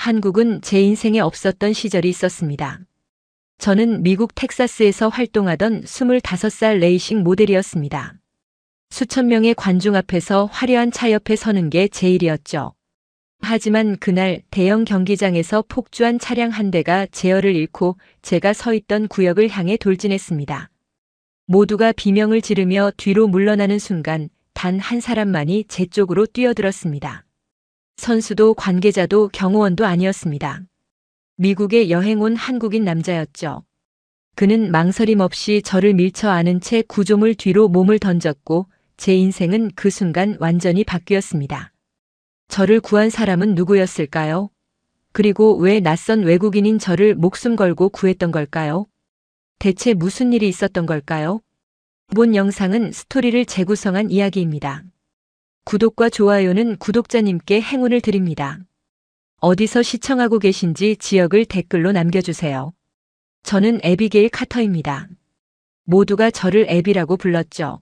한국은 제 인생에 없었던 시절이 있었습니다. 저는 미국 텍사스에서 활동하던 25살 레이싱 모델이었습니다. 수천 명의 관중 앞에서 화려한 차 옆에 서는 게 제 일이었죠. 하지만 그날 대형 경기장에서 폭주한 차량 한 대가 제어를 잃고 제가 서 있던 구역을 향해 돌진했습니다. 모두가 비명을 지르며 뒤로 물러나는 순간 단 한 사람만이 제 쪽으로 뛰어들었습니다. 선수도 관계자도 경호원도 아니었습니다. 미국에 여행 온 한국인 남자였죠. 그는 망설임 없이 저를 밀쳐 안은 채 구조물 뒤로 몸을 던졌고 제 인생은 그 순간 완전히 바뀌었습니다. 저를 구한 사람은 누구였을까요? 그리고 왜 낯선 외국인인 저를 목숨 걸고 구했던 걸까요? 대체 무슨 일이 있었던 걸까요? 본 영상은 스토리를 재구성한 이야기입니다. 구독과 좋아요는 구독자님께 행운을 드립니다. 어디서 시청하고 계신지 지역을 댓글로 남겨주세요. 저는 애비게일 카터입니다. 모두가 저를 애비라고 불렀죠.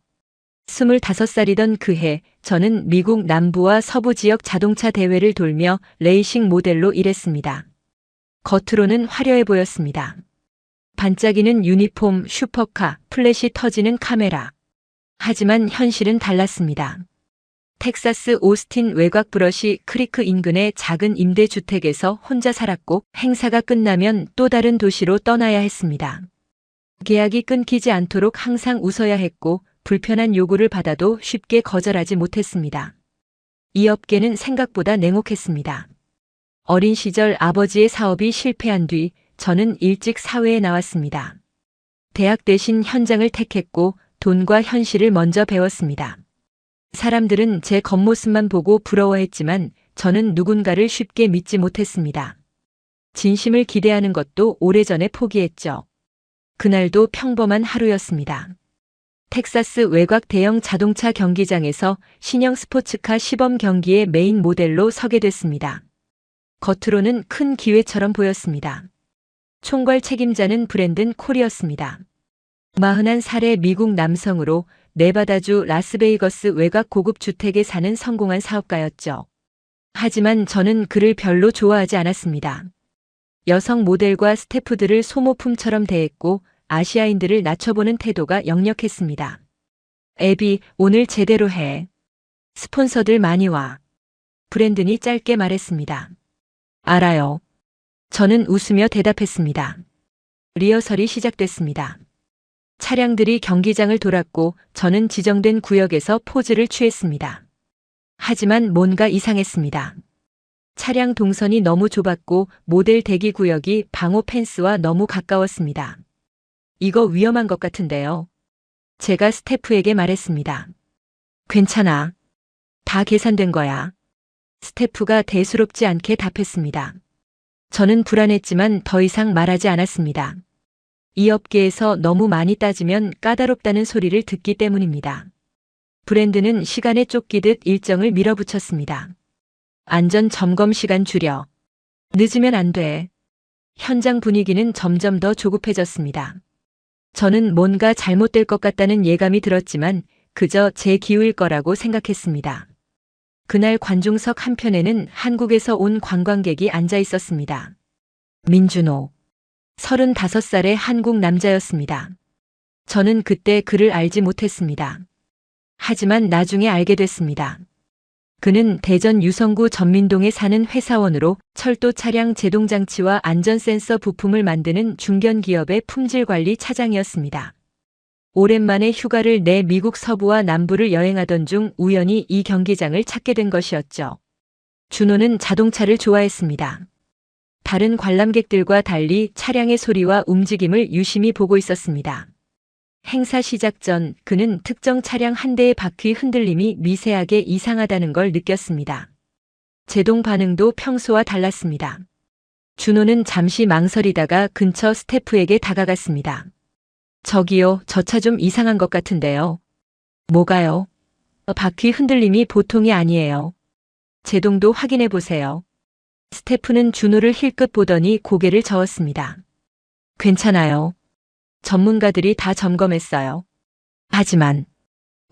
25살이던 그해 저는 미국 남부와 서부 지역 자동차 대회를 돌며 레이싱 모델로 일했습니다. 겉으로는 화려해 보였습니다. 반짝이는 유니폼, 슈퍼카, 플래시 터지는 카메라. 하지만 현실은 달랐습니다. 텍사스 오스틴 외곽 브러시 크리크 인근의 작은 임대주택에서 혼자 살았고 행사가 끝나면 또 다른 도시로 떠나야 했습니다. 계약이 끊기지 않도록 항상 웃어야 했고 불편한 요구를 받아도 쉽게 거절하지 못했습니다. 이 업계는 생각보다 냉혹했습니다. 어린 시절 아버지의 사업이 실패한 뒤 저는 일찍 사회에 나왔습니다. 대학 대신 현장을 택했고 돈과 현실을 먼저 배웠습니다. 사람들은 제 겉모습만 보고 부러워했지만 저는 누군가를 쉽게 믿지 못했습니다. 진심을 기대하는 것도 오래전에 포기했죠. 그날도 평범한 하루였습니다. 텍사스 외곽 대형 자동차 경기장에서 신형 스포츠카 시범 경기의 메인 모델로 서게 됐습니다. 겉으로는 큰 기회처럼 보였습니다. 총괄 책임자는 브랜든 콜이었습니다. 41살의 미국 남성으로 네바다주 라스베이거스 외곽 고급 주택에 사는 성공한 사업가였죠. 하지만 저는 그를 별로 좋아하지 않았습니다. 여성 모델과 스태프들을 소모품처럼 대했고 아시아인들을 낮춰보는 태도가 역력했습니다. 애비, 오늘 제대로 해. 스폰서들 많이 와. 브랜든이 짧게 말했습니다. 알아요. 저는 웃으며 대답했습니다. 리허설이 시작됐습니다. 차량들이 경기장을 돌았고 저는 지정된 구역에서 포즈를 취했습니다. 하지만 뭔가 이상했습니다. 차량 동선이 너무 좁았고 모델 대기 구역이 방호 펜스와 너무 가까웠습니다. 이거 위험한 것 같은데요. 제가 스태프에게 말했습니다. 괜찮아. 다 계산된 거야. 스태프가 대수롭지 않게 답했습니다. 저는 불안했지만 더 이상 말하지 않았습니다. 이 업계에서 너무 많이 따지면 까다롭다는 소리를 듣기 때문입니다. 브랜드는 시간에 쫓기듯 일정을 밀어붙였습니다. 안전 점검 시간 줄여. 늦으면 안 돼. 현장 분위기는 점점 더 조급해졌습니다. 저는 뭔가 잘못될 것 같다는 예감이 들었지만 그저 제 기우일 거라고 생각했습니다. 그날 관중석 한편에는 한국에서 온 관광객이 앉아 있었습니다. 민준호. 35살의 한국 남자였습니다. 저는 그때 그를 알지 못했습니다. 하지만 나중에 알게 됐습니다. 그는 대전 유성구 전민동에 사는 회사원으로 철도 차량 제동장치와 안전센서 부품을 만드는 중견기업의 품질관리 차장이었습니다. 오랜만에 휴가를 내 미국 서부와 남부를 여행하던 중 우연히 이 경기장을 찾게 된 것이었죠. 준호는 자동차를 좋아했습니다. 다른 관람객들과 달리 차량의 소리와 움직임을 유심히 보고 있었습니다. 행사 시작 전 그는 특정 차량 한 대의 바퀴 흔들림이 미세하게 이상하다는 걸 느꼈습니다. 제동 반응도 평소와 달랐습니다. 준호는 잠시 망설이다가 근처 스태프에게 다가갔습니다. 저기요, 저 차 좀 이상한 것 같은데요. 뭐가요? 바퀴 흔들림이 보통이 아니에요. 제동도 확인해 보세요. 스태프는 준호를 힐끗 보더니 고개를 저었습니다. 괜찮아요. 전문가들이 다 점검했어요. 하지만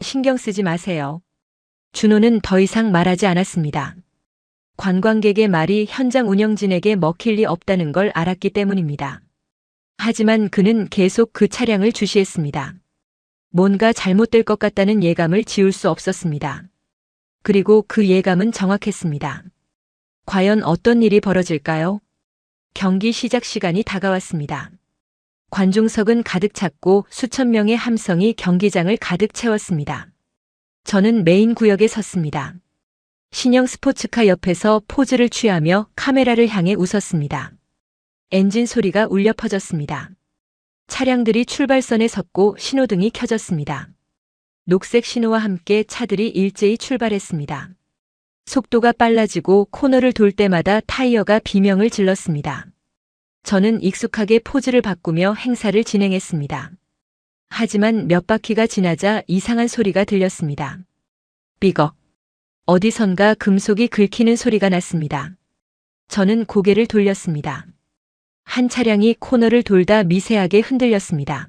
신경 쓰지 마세요. 준호는 더 이상 말하지 않았습니다. 관광객의 말이 현장 운영진에게 먹힐 리 없다는 걸 알았기 때문입니다. 하지만 그는 계속 그 차량을 주시했습니다. 뭔가 잘못될 것 같다는 예감을 지울 수 없었습니다. 그리고 그 예감은 정확했습니다. 과연 어떤 일이 벌어질까요? 경기 시작 시간이 다가왔습니다. 관중석은 가득 찼고 수천 명의 함성이 경기장을 가득 채웠습니다. 저는 메인 구역에 섰습니다. 신형 스포츠카 옆에서 포즈를 취하며 카메라를 향해 웃었습니다. 엔진 소리가 울려 퍼졌습니다. 차량들이 출발선에 섰고 신호등이 켜졌습니다. 녹색 신호와 함께 차들이 일제히 출발했습니다. 속도가 빨라지고 코너를 돌 때마다 타이어가 비명을 질렀습니다. 저는 익숙하게 포즈를 바꾸며 행사를 진행했습니다. 하지만 몇 바퀴가 지나자 이상한 소리가 들렸습니다. 삐걱. 어디선가 금속이 긁히는 소리가 났습니다. 저는 고개를 돌렸습니다. 한 차량이 코너를 돌다 미세하게 흔들렸습니다.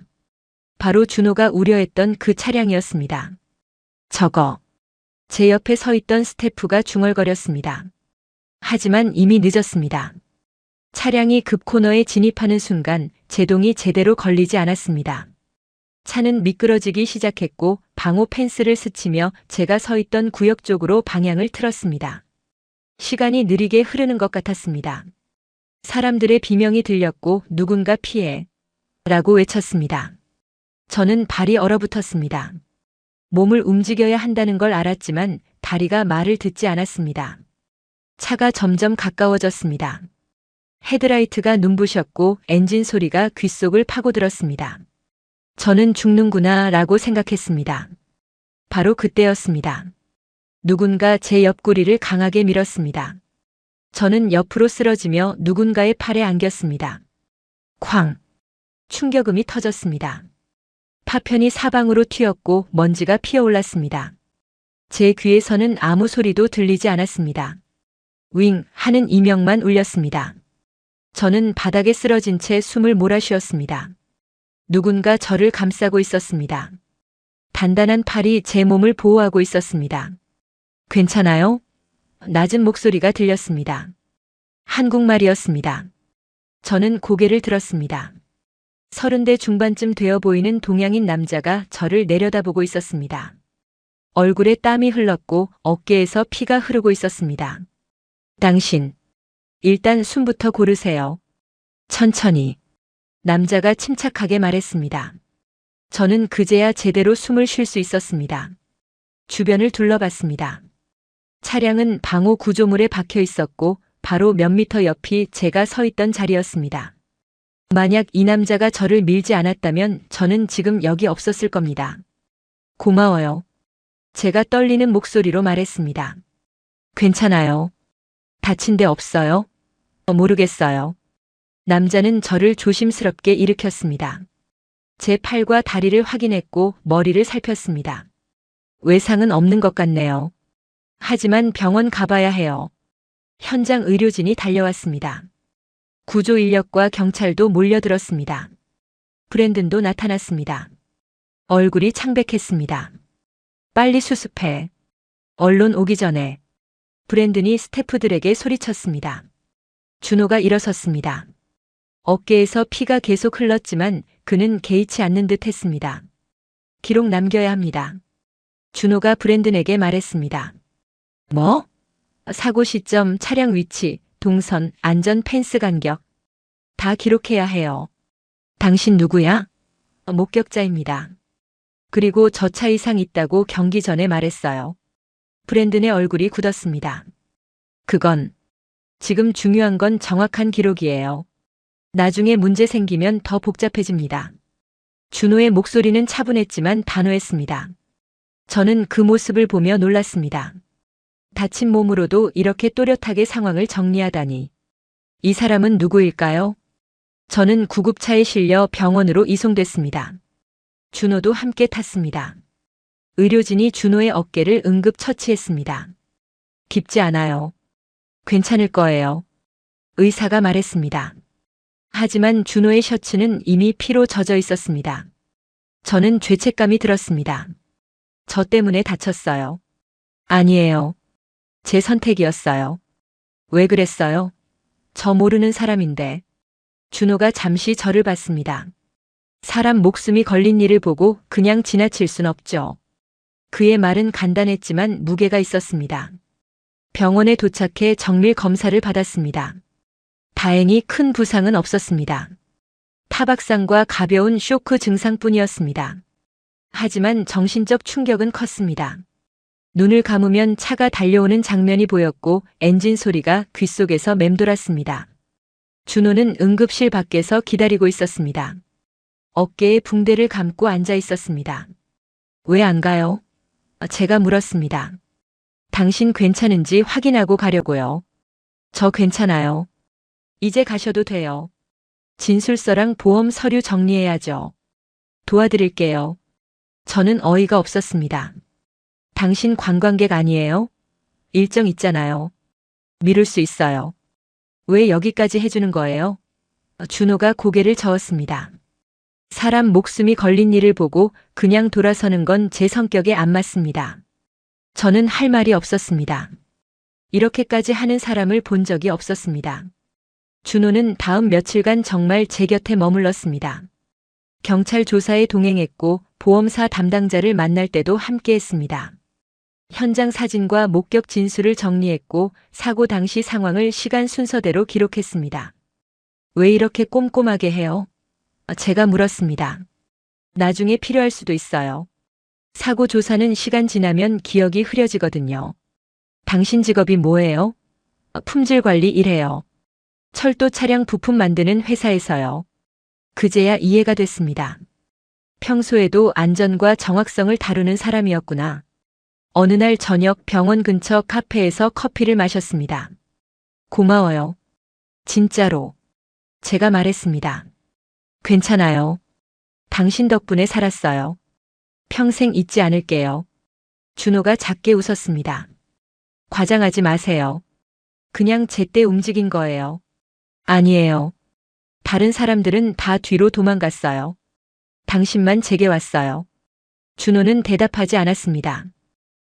바로 준호가 우려했던 그 차량이었습니다. 저거. 제 옆에 서 있던 스태프가 중얼거렸습니다. 하지만 이미 늦었습니다. 차량이 급코너에 진입하는 순간 제동이 제대로 걸리지 않았습니다. 차는 미끄러지기 시작했고 방호 펜스를 스치며 제가 서 있던 구역 쪽으로 방향을 틀었습니다. 시간이 느리게 흐르는 것 같았습니다. 사람들의 비명이 들렸고 누군가 피해 라고 외쳤습니다. 저는 발이 얼어붙었습니다. 몸을 움직여야 한다는 걸 알았지만 다리가 말을 듣지 않았습니다. 차가 점점 가까워졌습니다. 헤드라이트가 눈부셨고 엔진 소리가 귓속을 파고들었습니다. 저는 죽는구나 라고 생각했습니다. 바로 그때였습니다. 누군가 제 옆구리를 강하게 밀었습니다. 저는 옆으로 쓰러지며 누군가의 팔에 안겼습니다. 쾅! 충격음이 터졌습니다. 파편이 사방으로 튀었고 먼지가 피어올랐습니다. 제 귀에서는 아무 소리도 들리지 않았습니다. 윙 하는 이명만 울렸습니다. 저는 바닥에 쓰러진 채 숨을 몰아쉬었습니다. 누군가 저를 감싸고 있었습니다. 단단한 팔이 제 몸을 보호하고 있었습니다. 괜찮아요? 낮은 목소리가 들렸습니다. 한국말이었습니다. 저는 고개를 들었습니다. 30대 중반쯤 되어 보이는 동양인 남자가 저를 내려다보고 있었습니다. 얼굴에 땀이 흘렀고 어깨에서 피가 흐르고 있었습니다. 당신, 일단 숨부터 고르세요. 천천히. 남자가 침착하게 말했습니다. 저는 그제야 제대로 숨을 쉴 수 있었습니다. 주변을 둘러봤습니다. 차량은 방호 구조물에 박혀 있었고 바로 몇 미터 옆이 제가 서 있던 자리였습니다. 만약 이 남자가 저를 밀지 않았다면 저는 지금 여기 없었을 겁니다. 고마워요. 제가 떨리는 목소리로 말했습니다. 괜찮아요. 다친 데 없어요? 모르겠어요. 남자는 저를 조심스럽게 일으켰습니다. 제 팔과 다리를 확인했고 머리를 살폈습니다. 외상은 없는 것 같네요. 하지만 병원 가봐야 해요. 현장 의료진이 달려왔습니다. 구조 인력과 경찰도 몰려들었습니다. 브랜든도 나타났습니다. 얼굴이 창백했습니다. 빨리 수습해. 언론 오기 전에. 브랜든이 스태프들에게 소리쳤습니다. 준호가 일어섰습니다. 어깨에서 피가 계속 흘렀지만 그는 개의치 않는 듯 했습니다. 기록 남겨야 합니다. 준호가 브랜든에게 말했습니다. 뭐? 사고 시점, 차량 위치, 동선, 안전 펜스 간격. 다 기록해야 해요. 당신 누구야? 목격자입니다. 그리고 저 차 이상 있다고 경기 전에 말했어요. 브랜든의 얼굴이 굳었습니다. 그건 지금 중요한 건 정확한 기록이에요. 나중에 문제 생기면 더 복잡해집니다. 준호의 목소리는 차분했지만 단호했습니다. 저는 그 모습을 보며 놀랐습니다. 다친 몸으로도 이렇게 또렷하게 상황을 정리하다니. 이 사람은 누구일까요? 저는 구급차에 실려 병원으로 이송됐습니다. 준호도 함께 탔습니다. 의료진이 준호의 어깨를 응급 처치했습니다. 깊지 않아요. 괜찮을 거예요. 의사가 말했습니다. 하지만 준호의 셔츠는 이미 피로 젖어 있었습니다. 저는 죄책감이 들었습니다. 저 때문에 다쳤어요. 아니에요. 제 선택이었어요. 왜 그랬어요? 저 모르는 사람인데. 준호가 잠시 저를 봤습니다. 사람 목숨이 걸린 일을 보고 그냥 지나칠 순 없죠. 그의 말은 간단했지만 무게가 있었습니다. 병원에 도착해 정밀 검사를 받았습니다. 다행히 큰 부상은 없었습니다. 타박상과 가벼운 쇼크 증상뿐이었습니다. 하지만 정신적 충격은 컸습니다. 눈을 감으면 차가 달려오는 장면이 보였고 엔진 소리가 귓속에서 맴돌았습니다. 준호는 응급실 밖에서 기다리고 있었습니다. 어깨에 붕대를 감고 앉아 있었습니다. 왜 안 가요? 제가 물었습니다. 당신 괜찮은지 확인하고 가려고요. 저 괜찮아요. 이제 가셔도 돼요. 진술서랑 보험 서류 정리해야죠. 도와드릴게요. 저는 어이가 없었습니다. 당신 관광객 아니에요? 일정 있잖아요. 미룰 수 있어요. 왜 여기까지 해주는 거예요? 준호가 고개를 저었습니다. 사람 목숨이 걸린 일을 보고 그냥 돌아서는 건 제 성격에 안 맞습니다. 저는 할 말이 없었습니다. 이렇게까지 하는 사람을 본 적이 없었습니다. 준호는 다음 며칠간 정말 제 곁에 머물렀습니다. 경찰 조사에 동행했고 보험사 담당자를 만날 때도 함께했습니다. 현장 사진과 목격 진술을 정리했고 사고 당시 상황을 시간 순서대로 기록했습니다. 왜 이렇게 꼼꼼하게 해요? 제가 물었습니다. 나중에 필요할 수도 있어요. 사고 조사는 시간 지나면 기억이 흐려지거든요. 당신 직업이 뭐예요? 품질 관리 일해요. 철도 차량 부품 만드는 회사에서요. 그제야 이해가 됐습니다. 평소에도 안전과 정확성을 다루는 사람이었구나. 어느 날 저녁 병원 근처 카페에서 커피를 마셨습니다. 고마워요. 진짜로. 제가 말했습니다. 괜찮아요. 당신 덕분에 살았어요. 평생 잊지 않을게요. 준호가 작게 웃었습니다. 과장하지 마세요. 그냥 제때 움직인 거예요. 아니에요. 다른 사람들은 다 뒤로 도망갔어요. 당신만 제게 왔어요. 준호는 대답하지 않았습니다.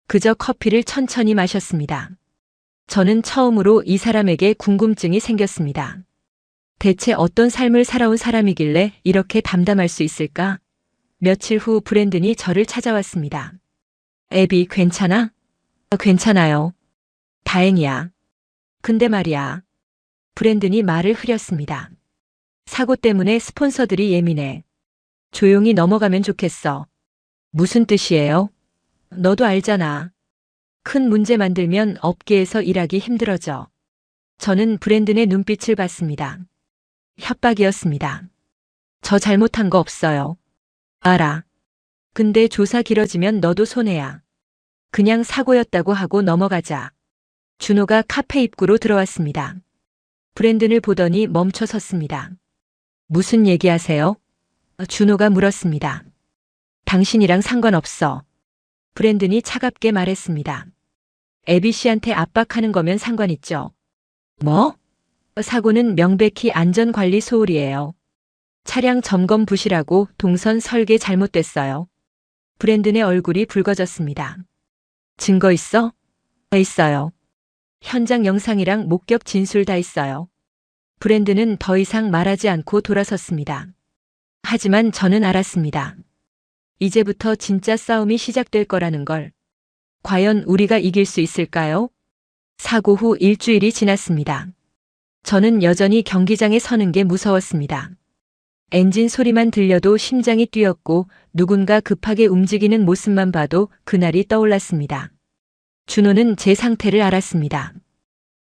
그저 커피를 천천히 마셨습니다. 저는 처음으로 이 사람에게 궁금증이 생겼습니다. 대체 어떤 삶을 살아온 사람이길래 이렇게 담담할 수 있을까? 며칠 후 브랜든이 저를 찾아왔습니다. 애비 괜찮아? 괜찮아요. 다행이야. 근데 말이야. 브랜든이 말을 흐렸습니다. 사고 때문에 스폰서들이 예민해. 조용히 넘어가면 좋겠어. 무슨 뜻이에요? 너도 알잖아. 큰 문제 만들면 업계에서 일하기 힘들어져. 저는 브랜든의 눈빛을 봤습니다. 협박이었습니다. 저 잘못한 거 없어요. 알아. 근데 조사 길어지면 너도 손해야. 그냥 사고였다고 하고 넘어가자. 준호가 카페 입구로 들어왔습니다. 브랜든을 보더니 멈춰 섰습니다. 무슨 얘기하세요? 준호가 물었습니다. 당신이랑 상관없어. 브랜든이 차갑게 말했습니다. 애비 씨한테 압박하는 거면 상관있죠. 뭐? 사고는 명백히 안전관리 소홀이에요. 차량 점검 부실하고 동선 설계 잘못됐어요. 브랜든의 얼굴이 붉어졌습니다. 증거 있어? 있어요. 현장 영상이랑 목격 진술 다 있어요. 브랜든은 더 이상 말하지 않고 돌아섰습니다. 하지만 저는 알았습니다. 이제부터 진짜 싸움이 시작될 거라는 걸. 과연 우리가 이길 수 있을까요? 사고 후 일주일이 지났습니다. 저는 여전히 경기장에 서는 게 무서웠습니다. 엔진 소리만 들려도 심장이 뛰었고 누군가 급하게 움직이는 모습만 봐도 그날이 떠올랐습니다. 준호는 제 상태를 알았습니다.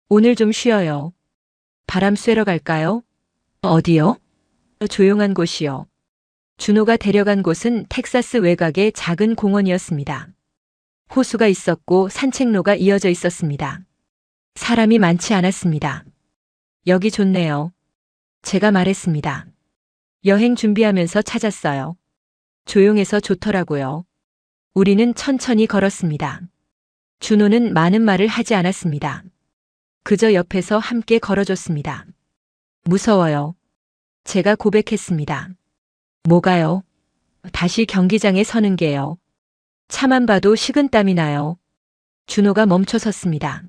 오늘 좀 쉬어요. 바람 쐬러 갈까요? 어디요? 조용한 곳이요. 준호가 데려간 곳은 텍사스 외곽의 작은 공원이었습니다. 호수가 있었고 산책로가 이어져 있었습니다. 사람이 많지 않았습니다. 여기 좋네요. 제가 말했습니다. 여행 준비하면서 찾았어요. 조용해서 좋더라고요. 우리는 천천히 걸었습니다. 준호는 많은 말을 하지 않았습니다. 그저 옆에서 함께 걸어줬습니다. 무서워요. 제가 고백했습니다. 뭐가요? 다시 경기장에 서는 게요. 차만 봐도 식은땀이 나요. 준호가 멈춰 섰습니다.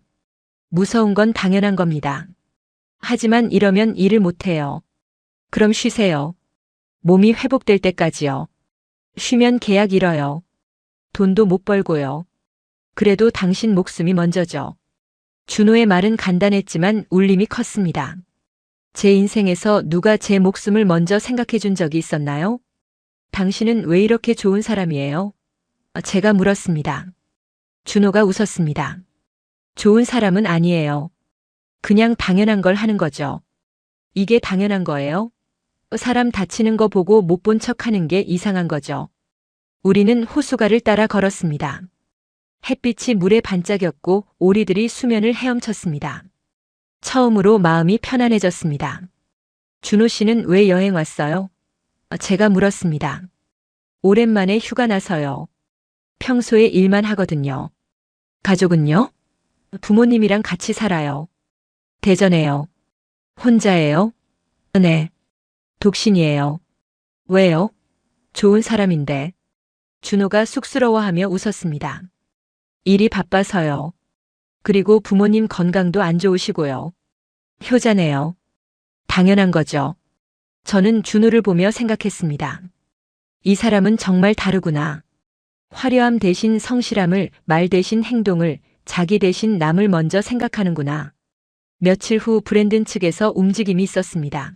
무서운 건 당연한 겁니다. 하지만 이러면 일을 못해요. 그럼 쉬세요. 몸이 회복될 때까지요. 쉬면 계약 잃어요. 돈도 못 벌고요. 그래도 당신 목숨이 먼저죠. 준호의 말은 간단했지만 울림이 컸습니다. 제 인생에서 누가 제 목숨을 먼저 생각해 준 적이 있었나요? 당신은 왜 이렇게 좋은 사람이에요? 제가 물었습니다. 준호가 웃었습니다. 좋은 사람은 아니에요. 그냥 당연한 걸 하는 거죠. 이게 당연한 거예요? 사람 다치는 거 보고 못 본 척 하는 게 이상한 거죠. 우리는 호수가를 따라 걸었습니다. 햇빛이 물에 반짝였고 오리들이 수면을 헤엄쳤습니다. 처음으로 마음이 편안해졌습니다. 준호 씨는 왜 여행 왔어요? 제가 물었습니다. 오랜만에 휴가 나서요. 평소에 일만 하거든요. 가족은요? 부모님이랑 같이 살아요. 대전에요. 혼자예요? 네. 독신이에요. 왜요? 좋은 사람인데. 준호가 쑥스러워하며 웃었습니다. 일이 바빠서요. 그리고 부모님 건강도 안 좋으시고요. 효자네요. 당연한 거죠. 저는 준호를 보며 생각했습니다. 이 사람은 정말 다르구나. 화려함 대신 성실함을, 말 대신 행동을, 자기 대신 남을 먼저 생각하는구나. 며칠 후 브랜든 측에서 움직임이 있었습니다.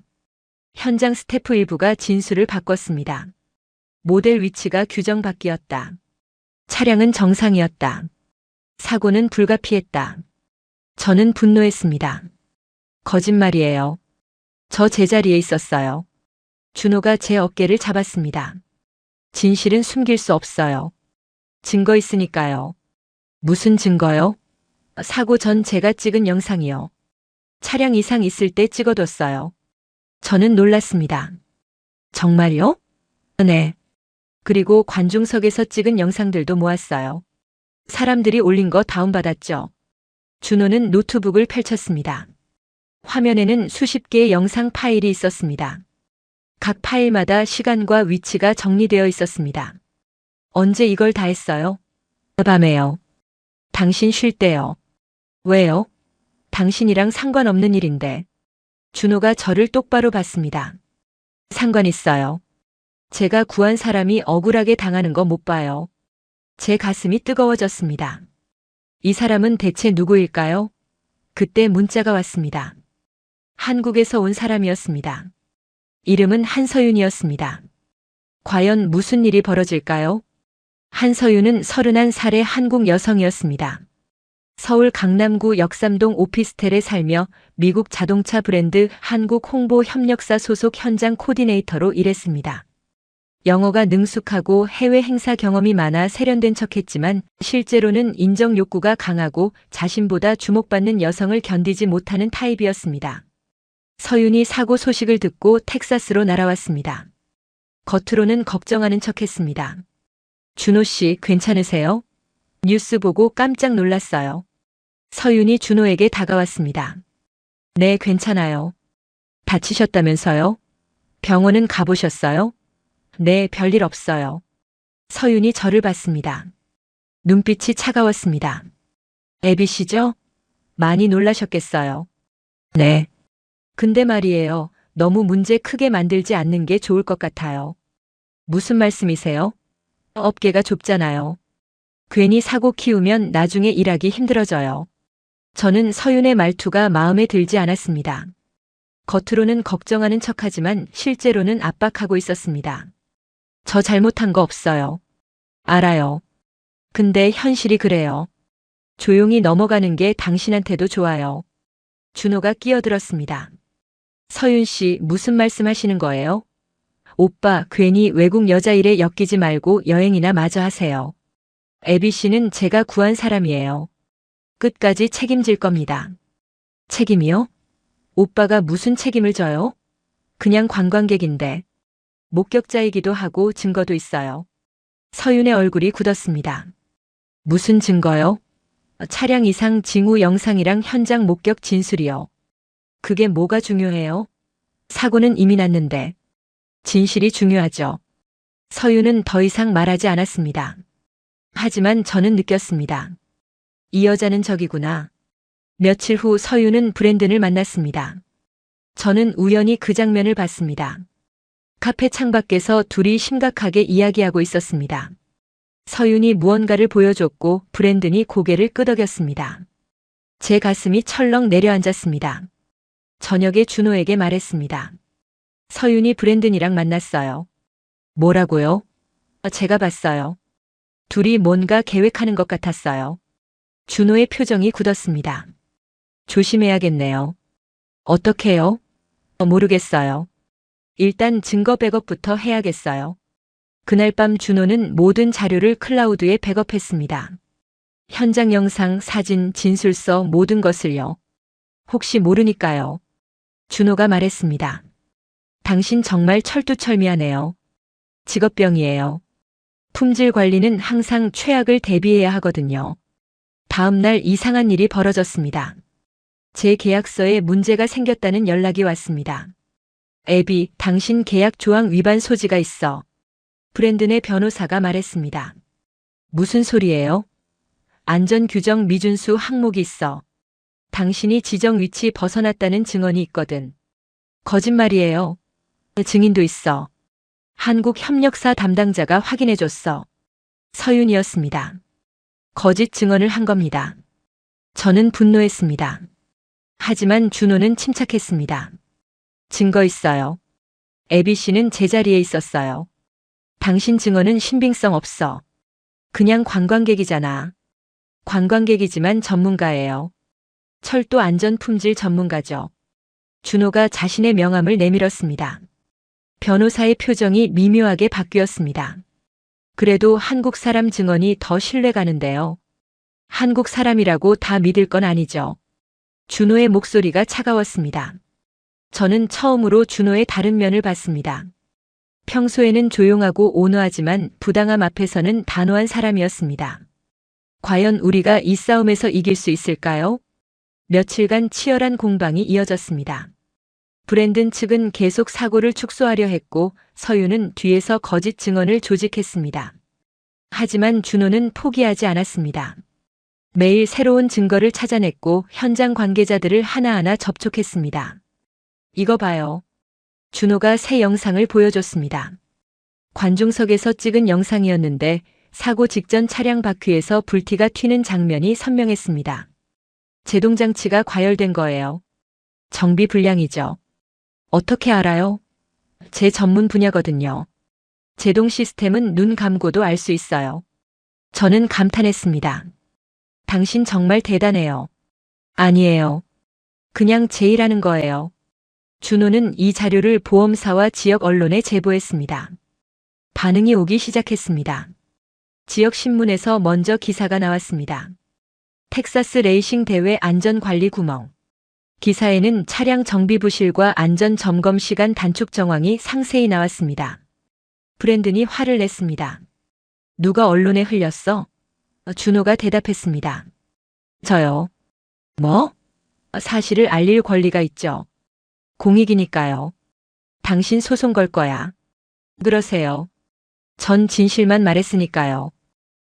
현장 스태프 일부가 진술을 바꿨습니다. 모델 위치가 규정 밖이었다. 차량은 정상이었다. 사고는 불가피했다. 저는 분노했습니다. 거짓말이에요. 저 제자리에 있었어요. 준호가 제 어깨를 잡았습니다. 진실은 숨길 수 없어요. 증거 있으니까요. 무슨 증거요? 사고 전 제가 찍은 영상이요. 차량 이상 있을 때 찍어뒀어요. 저는 놀랐습니다. 정말요? 네. 그리고 관중석에서 찍은 영상들도 모았어요. 사람들이 올린 거 다운받았죠. 준호는 노트북을 펼쳤습니다. 화면에는 수십 개의 영상 파일이 있었습니다. 각 파일마다 시간과 위치가 정리되어 있었습니다. 언제 이걸 다 했어요? 밤에요. 당신 쉴 때요. 왜요? 당신이랑 상관없는 일인데. 준호가 저를 똑바로 봤습니다. 상관 있어요. 제가 구한 사람이 억울하게 당하는 거 못 봐요. 제 가슴이 뜨거워졌습니다. 이 사람은 대체 누구일까요? 그때 문자가 왔습니다. 한국에서 온 사람이었습니다. 이름은 한서윤이었습니다. 과연 무슨 일이 벌어질까요? 한서윤은 31살의 한국 여성이었습니다. 서울 강남구 역삼동 오피스텔에 살며 미국 자동차 브랜드 한국 홍보 협력사 소속 현장 코디네이터로 일했습니다. 영어가 능숙하고 해외 행사 경험이 많아 세련된 척했지만 실제로는 인정 욕구가 강하고 자신보다 주목받는 여성을 견디지 못하는 타입이었습니다. 서윤이 사고 소식을 듣고 텍사스로 날아왔습니다. 겉으로는 걱정하는 척했습니다. 준호 씨 괜찮으세요? 뉴스 보고 깜짝 놀랐어요. 서윤이 준호에게 다가왔습니다. 네, 괜찮아요. 다치셨다면서요? 병원은 가보셨어요? 네, 별일 없어요. 서윤이 저를 봤습니다. 눈빛이 차가웠습니다. 애비 씨죠? 많이 놀라셨겠어요. 네. 근데 말이에요. 너무 문제 크게 만들지 않는 게 좋을 것 같아요. 무슨 말씀이세요? 업계가 좁잖아요. 괜히 사고 키우면 나중에 일하기 힘들어져요. 저는 서윤의 말투가 마음에 들지 않았습니다. 겉으로는 걱정하는 척하지만 실제로는 압박하고 있었습니다. 저 잘못한 거 없어요. 알아요. 근데 현실이 그래요. 조용히 넘어가는 게 당신한테도 좋아요. 준호가 끼어들었습니다. 서윤 씨 무슨 말씀 하시는 거예요? 오빠 괜히 외국 여자 일에 엮이지 말고 여행이나 마저 하세요. 애비 씨는 제가 구한 사람이에요. 끝까지 책임질 겁니다. 책임이요? 오빠가 무슨 책임을 져요? 그냥 관광객인데. 목격자이기도 하고 증거도 있어요. 서윤의 얼굴이 굳었습니다. 무슨 증거요? 차량 이상 징후 영상이랑 현장 목격 진술이요. 그게 뭐가 중요해요? 사고는 이미 났는데. 진실이 중요하죠. 서윤은 더 이상 말하지 않았습니다. 하지만 저는 느꼈습니다. 이 여자는 적이구나. 며칠 후 서윤은 브랜든을 만났습니다. 저는 우연히 그 장면을 봤습니다. 카페 창밖에서 둘이 심각하게 이야기하고 있었습니다. 서윤이 무언가를 보여줬고 브랜든이 고개를 끄덕였습니다. 제 가슴이 철렁 내려앉았습니다. 저녁에 준호에게 말했습니다. 서윤이 브랜든이랑 만났어요. 뭐라고요? 제가 봤어요. 둘이 뭔가 계획하는 것 같았어요. 준호의 표정이 굳었습니다. 조심해야겠네요. 어떻게요? 모르겠어요. 일단 증거 백업부터 해야겠어요. 그날 밤 준호는 모든 자료를 클라우드에 백업했습니다. 현장 영상, 사진, 진술서 모든 것을요. 혹시 모르니까요. 준호가 말했습니다. 당신 정말 철두철미하네요. 직업병이에요. 품질 관리는 항상 최악을 대비해야 하거든요. 다음 날 이상한 일이 벌어졌습니다. 제 계약서에 문제가 생겼다는 연락이 왔습니다. 애비, 당신 계약 조항 위반 소지가 있어. 브랜든의 변호사가 말했습니다. 무슨 소리예요? 안전규정 미준수 항목이 있어. 당신이 지정 위치 벗어났다는 증언이 있거든. 거짓말이에요. 증인도 있어. 한국협력사 담당자가 확인해줬어. 서윤이었습니다. 거짓 증언을 한 겁니다. 저는 분노했습니다. 하지만 준호는 침착했습니다. 증거 있어요. 애비 씨는 제자리에 있었어요. 당신 증언은 신빙성 없어. 그냥 관광객이잖아. 관광객이지만 전문가예요. 철도 안전 품질 전문가죠. 준호가 자신의 명함을 내밀었습니다. 변호사의 표정이 미묘하게 바뀌었습니다. 그래도 한국 사람 증언이 더 신뢰가는데요. 한국 사람이라고 다 믿을 건 아니죠. 준호의 목소리가 차가웠습니다. 저는 처음으로 준호의 다른 면을 봤습니다. 평소에는 조용하고 온화하지만 부당함 앞에서는 단호한 사람이었습니다. 과연 우리가 이 싸움에서 이길 수 있을까요? 며칠간 치열한 공방이 이어졌습니다. 브랜든 측은 계속 사고를 축소하려 했고 서윤은 뒤에서 거짓 증언을 조직했습니다. 하지만 준호는 포기하지 않았습니다. 매일 새로운 증거를 찾아냈고 현장 관계자들을 하나하나 접촉했습니다. 이거 봐요. 준호가 새 영상을 보여줬습니다. 관중석에서 찍은 영상이었는데 사고 직전 차량 바퀴에서 불티가 튀는 장면이 선명했습니다. 제동장치가 과열된 거예요. 정비 불량이죠. 어떻게 알아요? 제 전문 분야거든요. 제동 시스템은 눈 감고도 알 수 있어요. 저는 감탄했습니다. 당신 정말 대단해요. 아니에요. 그냥 제 일하는 거예요. 준호는 이 자료를 보험사와 지역 언론에 제보했습니다. 반응이 오기 시작했습니다. 지역 신문에서 먼저 기사가 나왔습니다. 텍사스 레이싱 대회 안전관리 구멍. 기사에는 차량 정비 부실과 안전 점검 시간 단축 정황이 상세히 나왔습니다. 브랜든이 화를 냈습니다. 누가 언론에 흘렸어? 준호가 대답했습니다. 저요. 뭐? 사실을 알릴 권리가 있죠. 공익이니까요. 당신 소송 걸 거야. 그러세요. 전 진실만 말했으니까요.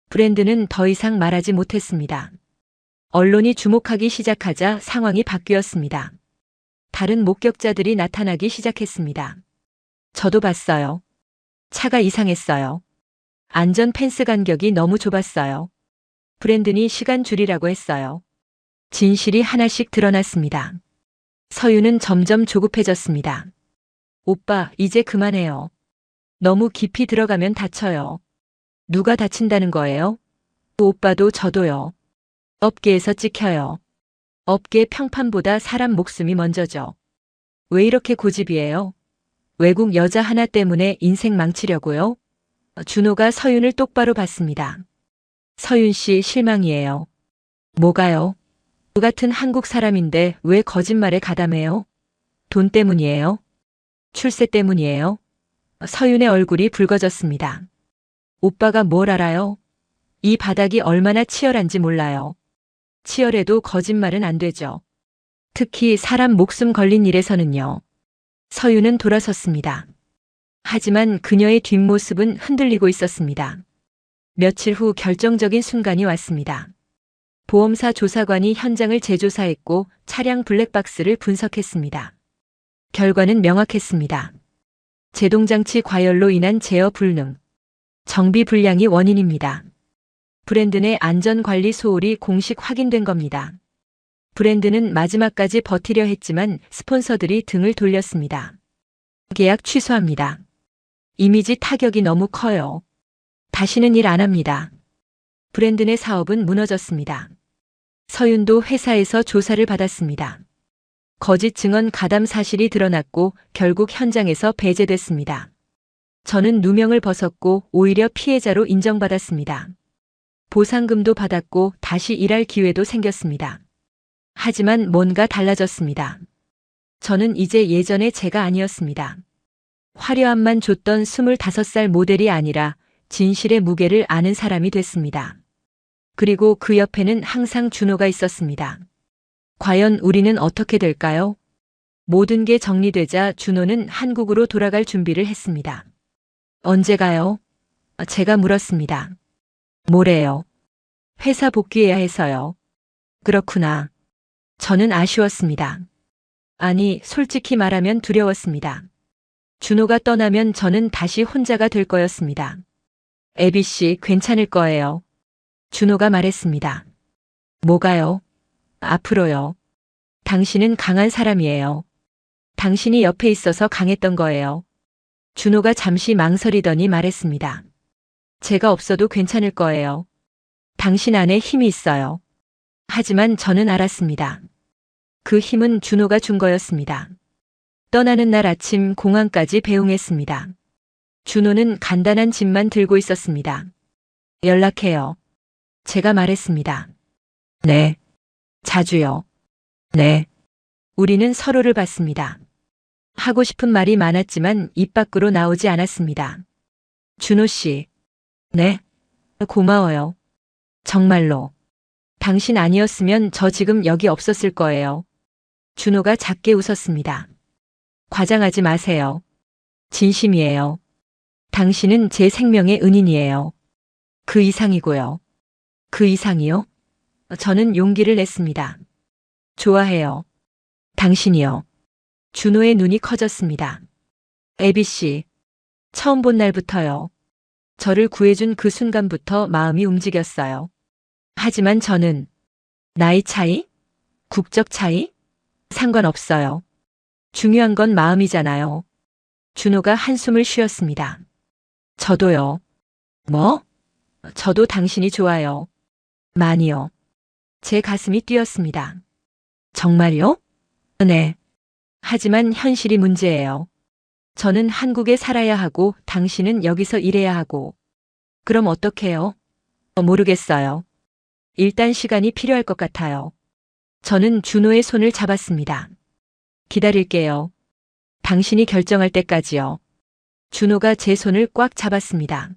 브랜든은 더 이상 말하지 못했습니다. 언론이 주목하기 시작하자 상황이 바뀌었습니다. 다른 목격자들이 나타나기 시작했습니다. 저도 봤어요. 차가 이상했어요. 안전 펜스 간격이 너무 좁았어요. 브랜든이 시간 줄이라고 했어요. 진실이 하나씩 드러났습니다. 서윤은 점점 조급해졌습니다. 오빠, 이제 그만해요. 너무 깊이 들어가면 다쳐요. 누가 다친다는 거예요? 오빠도 저도요. 업계에서 찍혀요. 업계 평판보다 사람 목숨이 먼저죠. 왜 이렇게 고집이에요? 외국 여자 하나 때문에 인생 망치려고요? 준호가 서윤을 똑바로 봤습니다. 서윤 씨 실망이에요. 뭐가요? 그 같은 한국 사람인데 왜 거짓말에 가담해요? 돈 때문이에요? 출세 때문이에요? 서윤의 얼굴이 붉어졌습니다. 오빠가 뭘 알아요? 이 바닥이 얼마나 치열한지 몰라요. 치열해도 거짓말은 안 되죠. 특히 사람 목숨 걸린 일에서는요. 서윤은 돌아섰습니다. 하지만 그녀의 뒷모습은 흔들리고 있었습니다. 며칠 후 결정적인 순간이 왔습니다. 보험사 조사관이 현장을 재조사했고 차량 블랙박스를 분석했습니다. 결과는 명확했습니다. 제동장치 과열로 인한 제어 불능, 정비 불량이 원인입니다. 브랜드 내 안전관리 소홀이 공식 확인된 겁니다. 브랜드는 마지막까지 버티려 했지만 스폰서들이 등을 돌렸습니다. 계약 취소합니다. 이미지 타격이 너무 커요. 다시는 일 안 합니다. 브랜드 내 사업은 무너졌습니다. 서윤도 회사에서 조사를 받았습니다. 거짓 증언 가담 사실이 드러났고 결국 현장에서 배제됐습니다. 저는 누명을 벗었고 오히려 피해자로 인정받았습니다. 보상금도 받았고 다시 일할 기회도 생겼습니다. 하지만 뭔가 달라졌습니다. 저는 이제 예전의 제가 아니었습니다. 화려함만 줬던 25살 모델이 아니라 진실의 무게를 아는 사람이 됐습니다. 그리고 그 옆에는 항상 준호가 있었습니다. 과연 우리는 어떻게 될까요? 모든 게 정리되자 준호는 한국으로 돌아갈 준비를 했습니다. 언제 가요? 제가 물었습니다. 모레요. 회사 복귀해야 해서요. 그렇구나. 저는 아쉬웠습니다. 아니, 솔직히 말하면 두려웠습니다. 준호가 떠나면 저는 다시 혼자가 될 거였습니다. 애비 씨, 괜찮을 거예요. 준호가 말했습니다. 뭐가요? 앞으로요. 당신은 강한 사람이에요. 당신이 옆에 있어서 강했던 거예요. 준호가 잠시 망설이더니 말했습니다. 제가 없어도 괜찮을 거예요. 당신 안에 힘이 있어요. 하지만 저는 알았습니다. 그 힘은 준호가 준 거였습니다. 떠나는 날 아침 공항까지 배웅했습니다. 준호는 간단한 짐만 들고 있었습니다. 연락해요. 제가 말했습니다. 네. 자주요. 네. 우리는 서로를 봤습니다. 하고 싶은 말이 많았지만 입 밖으로 나오지 않았습니다. 준호 씨. 네. 고마워요. 정말로. 당신 아니었으면 저 지금 여기 없었을 거예요. 준호가 작게 웃었습니다. 과장하지 마세요. 진심이에요. 당신은 제 생명의 은인이에요. 그 이상이고요. 그 이상이요? 저는 용기를 냈습니다. 좋아해요. 당신이요. 준호의 눈이 커졌습니다. 애비 씨. 처음 본 날부터요. 저를 구해준 그 순간부터 마음이 움직였어요. 하지만 저는 나이 차이? 국적 차이? 상관없어요. 중요한 건 마음이잖아요. 준호가 한숨을 쉬었습니다. 저도요. 뭐? 저도 당신이 좋아요. 많이요. 제 가슴이 뛰었습니다. 정말요? 네. 하지만 현실이 문제예요. 저는 한국에 살아야 하고 당신은 여기서 일해야 하고. 그럼 어떡해요? 모르겠어요. 일단 시간이 필요할 것 같아요. 저는 준호의 손을 잡았습니다. 기다릴게요. 당신이 결정할 때까지요. 준호가 제 손을 꽉 잡았습니다.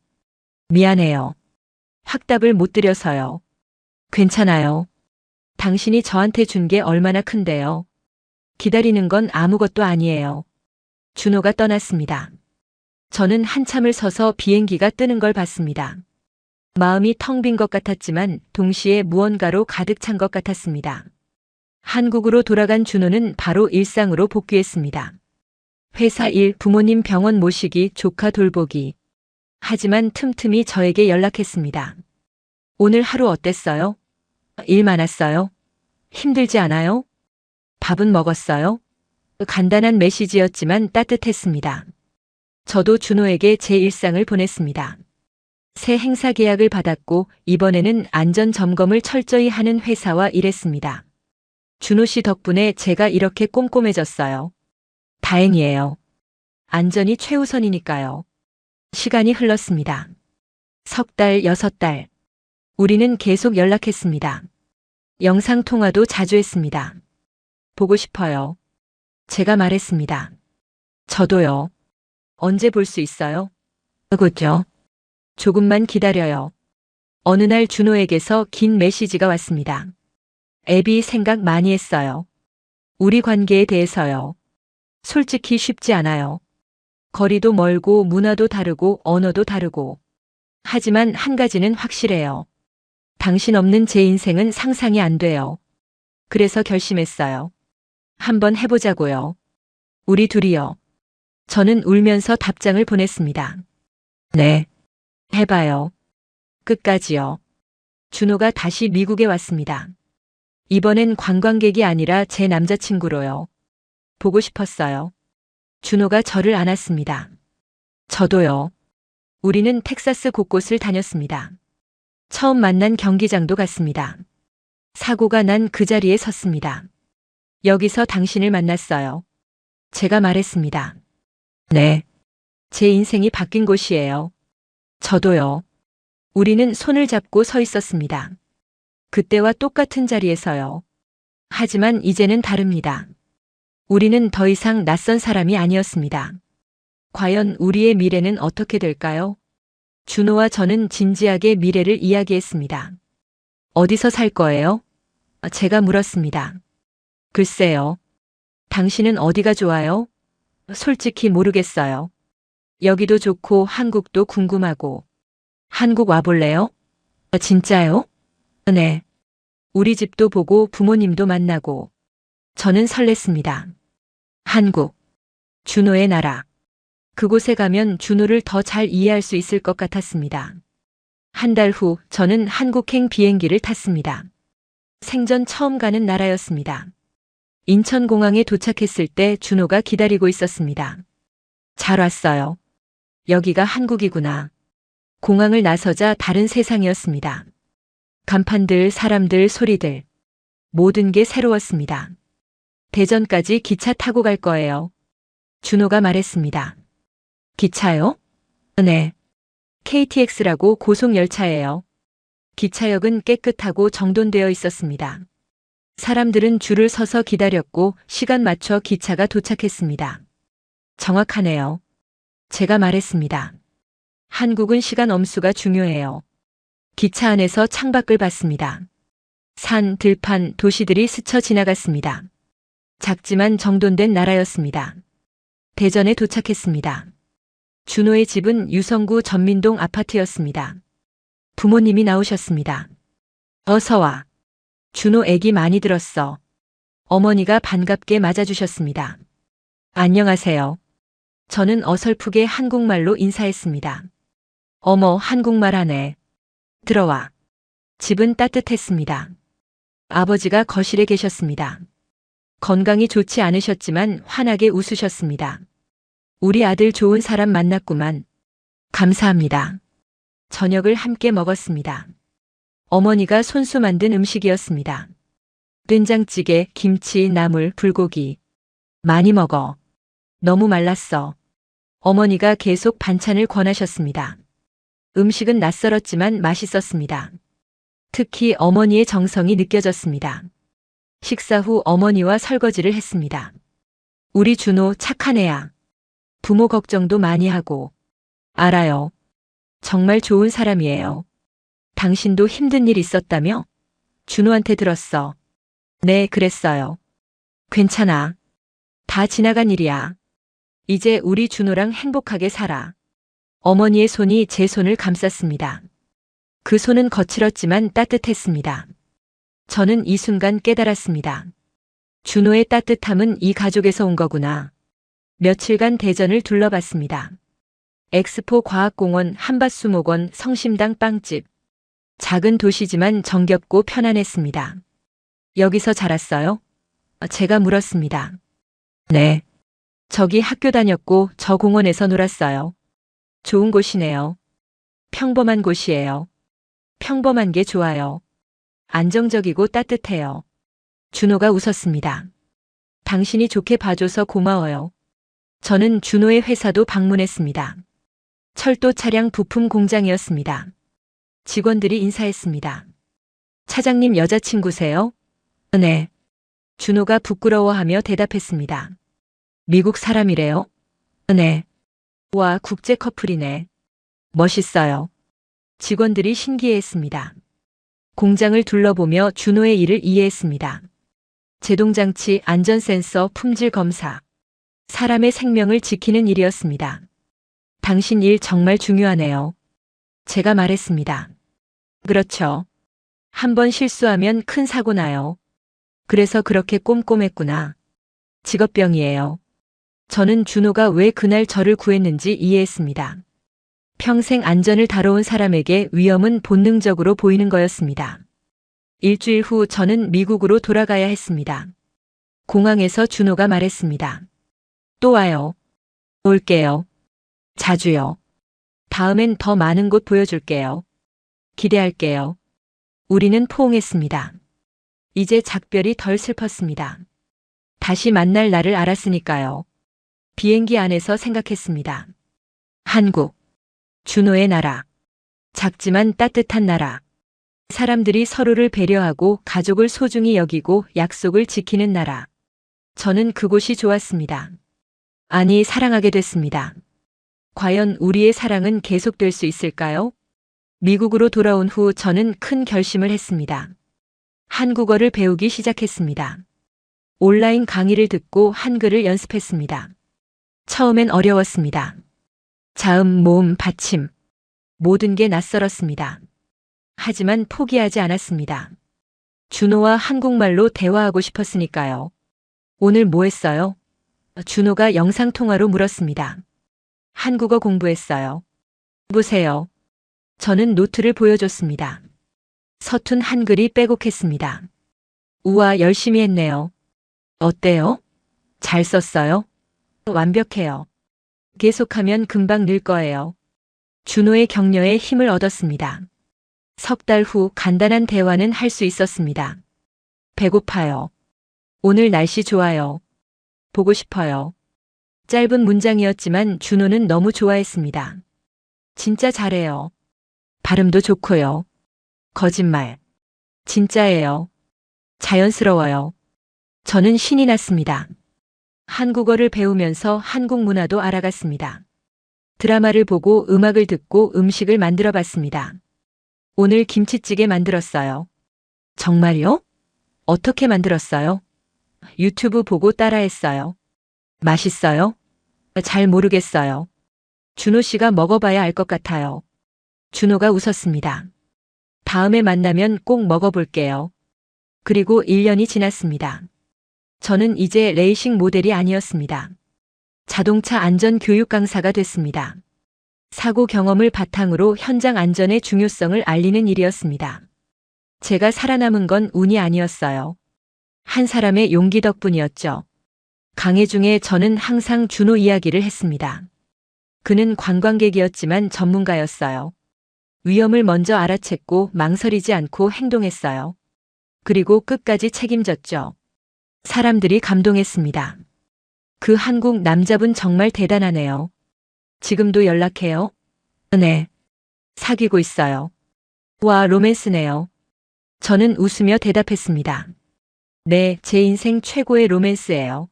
미안해요. 확답을 못 드려서요. 괜찮아요. 당신이 저한테 준 게 얼마나 큰데요. 기다리는 건 아무것도 아니에요. 준호가 떠났습니다. 저는 한참을 서서 비행기가 뜨는 걸 봤습니다. 마음이 텅 빈 것 같았지만 동시에 무언가로 가득 찬 것 같았습니다. 한국으로 돌아간 준호는 바로 일상으로 복귀했습니다. 회사 일, 부모님 병원 모시기, 조카 돌보기. 하지만 틈틈이 저에게 연락했습니다. 오늘 하루 어땠어요? 일 많았어요? 힘들지 않아요? 밥은 먹었어요? 간단한 메시지였지만 따뜻했습니다. 저도 준호에게 제 일상을 보냈습니다. 새 행사 계약을 받았고 이번에는 안전 점검을 철저히 하는 회사와 일했습니다. 준호 씨 덕분에 제가 이렇게 꼼꼼해졌어요. 다행이에요. 안전이 최우선이니까요. 시간이 흘렀습니다. 석 달, 6달. 우리는 계속 연락했습니다. 영상통화도 자주 했습니다. 보고 싶어요. 제가 말했습니다. 저도요. 언제 볼 수 있어요? 그죠? 조금만 기다려요. 어느 날 준호에게서 긴 메시지가 왔습니다. 애비 생각 많이 했어요. 우리 관계에 대해서요. 솔직히 쉽지 않아요. 거리도 멀고 문화도 다르고 언어도 다르고. 하지만 한 가지는 확실해요. 당신 없는 제 인생은 상상이 안 돼요. 그래서 결심했어요. 한번 해보자고요. 우리 둘이요. 저는 울면서 답장을 보냈습니다. 네. 해봐요. 끝까지요. 준호가 다시 미국에 왔습니다. 이번엔 관광객이 아니라 제 남자친구로요. 보고 싶었어요. 준호가 저를 안았습니다. 저도요. 우리는 텍사스 곳곳을 다녔습니다. 처음 만난 경기장도 갔습니다. 사고가 난 그 자리에 섰습니다. 여기서 당신을 만났어요. 제가 말했습니다. 네. 제 인생이 바뀐 곳이에요. 저도요. 우리는 손을 잡고 서 있었습니다. 그때와 똑같은 자리에서요. 하지만 이제는 다릅니다. 우리는 더 이상 낯선 사람이 아니었습니다. 과연 우리의 미래는 어떻게 될까요? 준호와 저는 진지하게 미래를 이야기했습니다. 어디서 살 거예요? 제가 물었습니다. 글쎄요. 당신은 어디가 좋아요? 솔직히 모르겠어요. 여기도 좋고 한국도 궁금하고. 한국 와볼래요? 진짜요? 네. 우리 집도 보고 부모님도 만나고. 저는 설렜습니다. 한국. 준호의 나라. 그곳에 가면 준호를 더 잘 이해할 수 있을 것 같았습니다. 한 달 후 저는 한국행 비행기를 탔습니다. 생전 처음 가는 나라였습니다. 인천공항에 도착했을 때 준호가 기다리고 있었습니다. 잘 왔어요. 여기가 한국이구나. 공항을 나서자 다른 세상이었습니다. 간판들, 사람들, 소리들. 모든 게 새로웠습니다. 대전까지 기차 타고 갈 거예요. 준호가 말했습니다. 기차요? 네. KTX라고 고속열차예요. 기차역은 깨끗하고 정돈되어 있었습니다. 사람들은 줄을 서서 기다렸고 시간 맞춰 기차가 도착했습니다. 정확하네요. 제가 말했습니다. 한국은 시간 엄수가 중요해요. 기차 안에서 창밖을 봤습니다. 산, 들판, 도시들이 스쳐 지나갔습니다. 작지만 정돈된 나라였습니다. 대전에 도착했습니다. 준호의 집은 유성구 전민동 아파트였습니다. 부모님이 나오셨습니다. 어서 와. 준호 애기 많이 들었어. 어머니가 반갑게 맞아주셨습니다. 안녕하세요. 저는 어설프게 한국말로 인사했습니다. 어머, 한국말 하네. 들어와. 집은 따뜻했습니다. 아버지가 거실에 계셨습니다. 건강이 좋지 않으셨지만 환하게 웃으셨습니다. 우리 아들 좋은 사람 만났구만. 감사합니다. 저녁을 함께 먹었습니다. 어머니가 손수 만든 음식이었습니다. 된장찌개, 김치, 나물, 불고기. 많이 먹어. 너무 말랐어. 어머니가 계속 반찬을 권하셨습니다. 음식은 낯설었지만 맛있었습니다. 특히 어머니의 정성이 느껴졌습니다. 식사 후 어머니와 설거지를 했습니다. 우리 준호 착한 애야. 부모 걱정도 많이 하고. 알아요. 정말 좋은 사람이에요. 당신도 힘든 일 있었다며? 준호한테 들었어. 네, 그랬어요. 괜찮아. 다 지나간 일이야. 이제 우리 준호랑 행복하게 살아. 어머니의 손이 제 손을 감쌌습니다. 그 손은 거칠었지만 따뜻했습니다. 저는 이 순간 깨달았습니다. 준호의 따뜻함은 이 가족에서 온 거구나. 며칠간 대전을 둘러봤습니다. 엑스포 과학공원, 한밭수목원, 성심당 빵집. 작은 도시지만 정겹고 편안했습니다. 여기서 자랐어요? 제가 물었습니다. 네. 저기 학교 다녔고 저 공원에서 놀았어요. 좋은 곳이네요. 평범한 곳이에요. 평범한 게 좋아요. 안정적이고 따뜻해요. 준호가 웃었습니다. 당신이 좋게 봐줘서 고마워요. 저는 준호의 회사도 방문했습니다. 철도 차량 부품 공장이었습니다. 직원들이 인사했습니다. 차장님 여자친구세요? 네. 준호가 부끄러워하며 대답했습니다. 미국 사람이래요? 네. 와, 국제 커플이네. 멋있어요. 직원들이 신기해했습니다. 공장을 둘러보며 준호의 일을 이해했습니다. 제동장치, 안전센서, 품질 검사. 사람의 생명을 지키는 일이었습니다. 당신 일 정말 중요하네요. 제가 말했습니다. 그렇죠. 한 번 실수하면 큰 사고 나요. 그래서 그렇게 꼼꼼했구나. 직업병이에요. 저는 준호가 왜 그날 저를 구했는지 이해했습니다. 평생 안전을 다뤄온 사람에게 위험은 본능적으로 보이는 거였습니다. 일주일 후 저는 미국으로 돌아가야 했습니다. 공항에서 준호가 말했습니다. 또 와요. 올게요. 자주요. 다음엔 더 많은 곳 보여줄게요. 기대할게요. 우리는 포옹했습니다. 이제 작별이 덜 슬펐습니다. 다시 만날 날을 알았으니까요. 비행기 안에서 생각했습니다. 한국. 준호의 나라. 작지만 따뜻한 나라. 사람들이 서로를 배려하고 가족을 소중히 여기고 약속을 지키는 나라. 저는 그곳이 좋았습니다. 아니, 사랑하게 됐습니다. 과연 우리의 사랑은 계속될 수 있을까요? 미국으로 돌아온 후 저는 큰 결심을 했습니다. 한국어를 배우기 시작했습니다. 온라인 강의를 듣고 한글을 연습했습니다. 처음엔 어려웠습니다. 자음, 모음, 받침. 모든 게 낯설었습니다. 하지만 포기하지 않았습니다. 준호와 한국말로 대화하고 싶었으니까요. 오늘 뭐 했어요? 준호가 영상통화로 물었습니다. 한국어 공부했어요. 보세요. 저는 노트를 보여줬습니다. 서툰 한글이 빼곡했습니다. 우와, 열심히 했네요. 어때요? 잘 썼어요? 완벽해요. 계속하면 금방 늘 거예요. 준호의 격려에 힘을 얻었습니다. 석 달 후 간단한 대화는 할 수 있었습니다. 배고파요. 오늘 날씨 좋아요. 보고 싶어요. 짧은 문장이었지만 준호는 너무 좋아했습니다. 진짜 잘해요. 발음도 좋고요. 거짓말. 진짜예요. 자연스러워요. 저는 신이 났습니다. 한국어를 배우면서 한국 문화도 알아갔습니다. 드라마를 보고 음악을 듣고 음식을 만들어 봤습니다. 오늘 김치찌개 만들었어요. 정말요? 어떻게 만들었어요? 유튜브 보고 따라했어요. 맛있어요? 잘 모르겠어요. 준호 씨가 먹어봐야 알 것 같아요. 준호가 웃었습니다. 다음에 만나면 꼭 먹어볼게요. 그리고 1년이 지났습니다. 저는 이제 레이싱 모델이 아니었습니다. 자동차 안전 교육 강사가 됐습니다. 사고 경험을 바탕으로 현장 안전의 중요성을 알리는 일이었습니다. 제가 살아남은 건 운이 아니었어요. 한 사람의 용기 덕분이었죠. 강의 중에 저는 항상 준호 이야기를 했습니다. 그는 관광객이었지만 전문가였어요. 위험을 먼저 알아챘고 망설이지 않고 행동했어요. 그리고 끝까지 책임졌죠. 사람들이 감동했습니다. 그 한국 남자분 정말 대단하네요. 지금도 연락해요? 네. 사귀고 있어요. 와, 로맨스네요. 저는 웃으며 대답했습니다. 네, 제 인생 최고의 로맨스예요.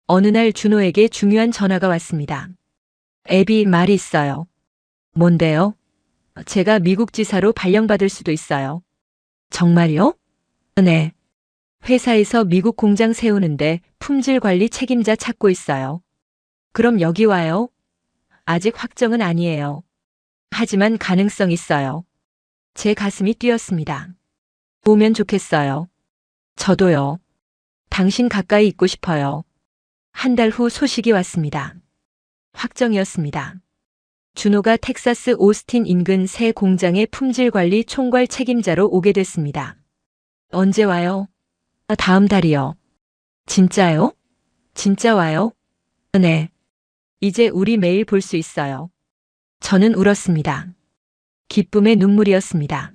어느 날 준호에게 중요한 전화가 왔습니다. 애비, 말이 있어요. 뭔데요? 제가 미국 지사로 발령받을 수도 있어요. 정말요? 네. 회사에서 미국 공장 세우는데 품질 관리 책임자 찾고 있어요. 그럼 여기 와요? 아직 확정은 아니에요. 하지만 가능성 있어요. 제 가슴이 뛰었습니다. 오면 좋겠어요. 저도요. 당신 가까이 있고 싶어요. 한 달 후 소식이 왔습니다. 확정이었습니다. 준호가 텍사스 오스틴 인근 새 공장의 품질관리 총괄 책임자로 오게 됐습니다. 언제 와요? 다음 달이요. 진짜요? 진짜 와요? 네. 이제 우리 매일 볼 수 있어요. 저는 울었습니다. 기쁨의 눈물이었습니다.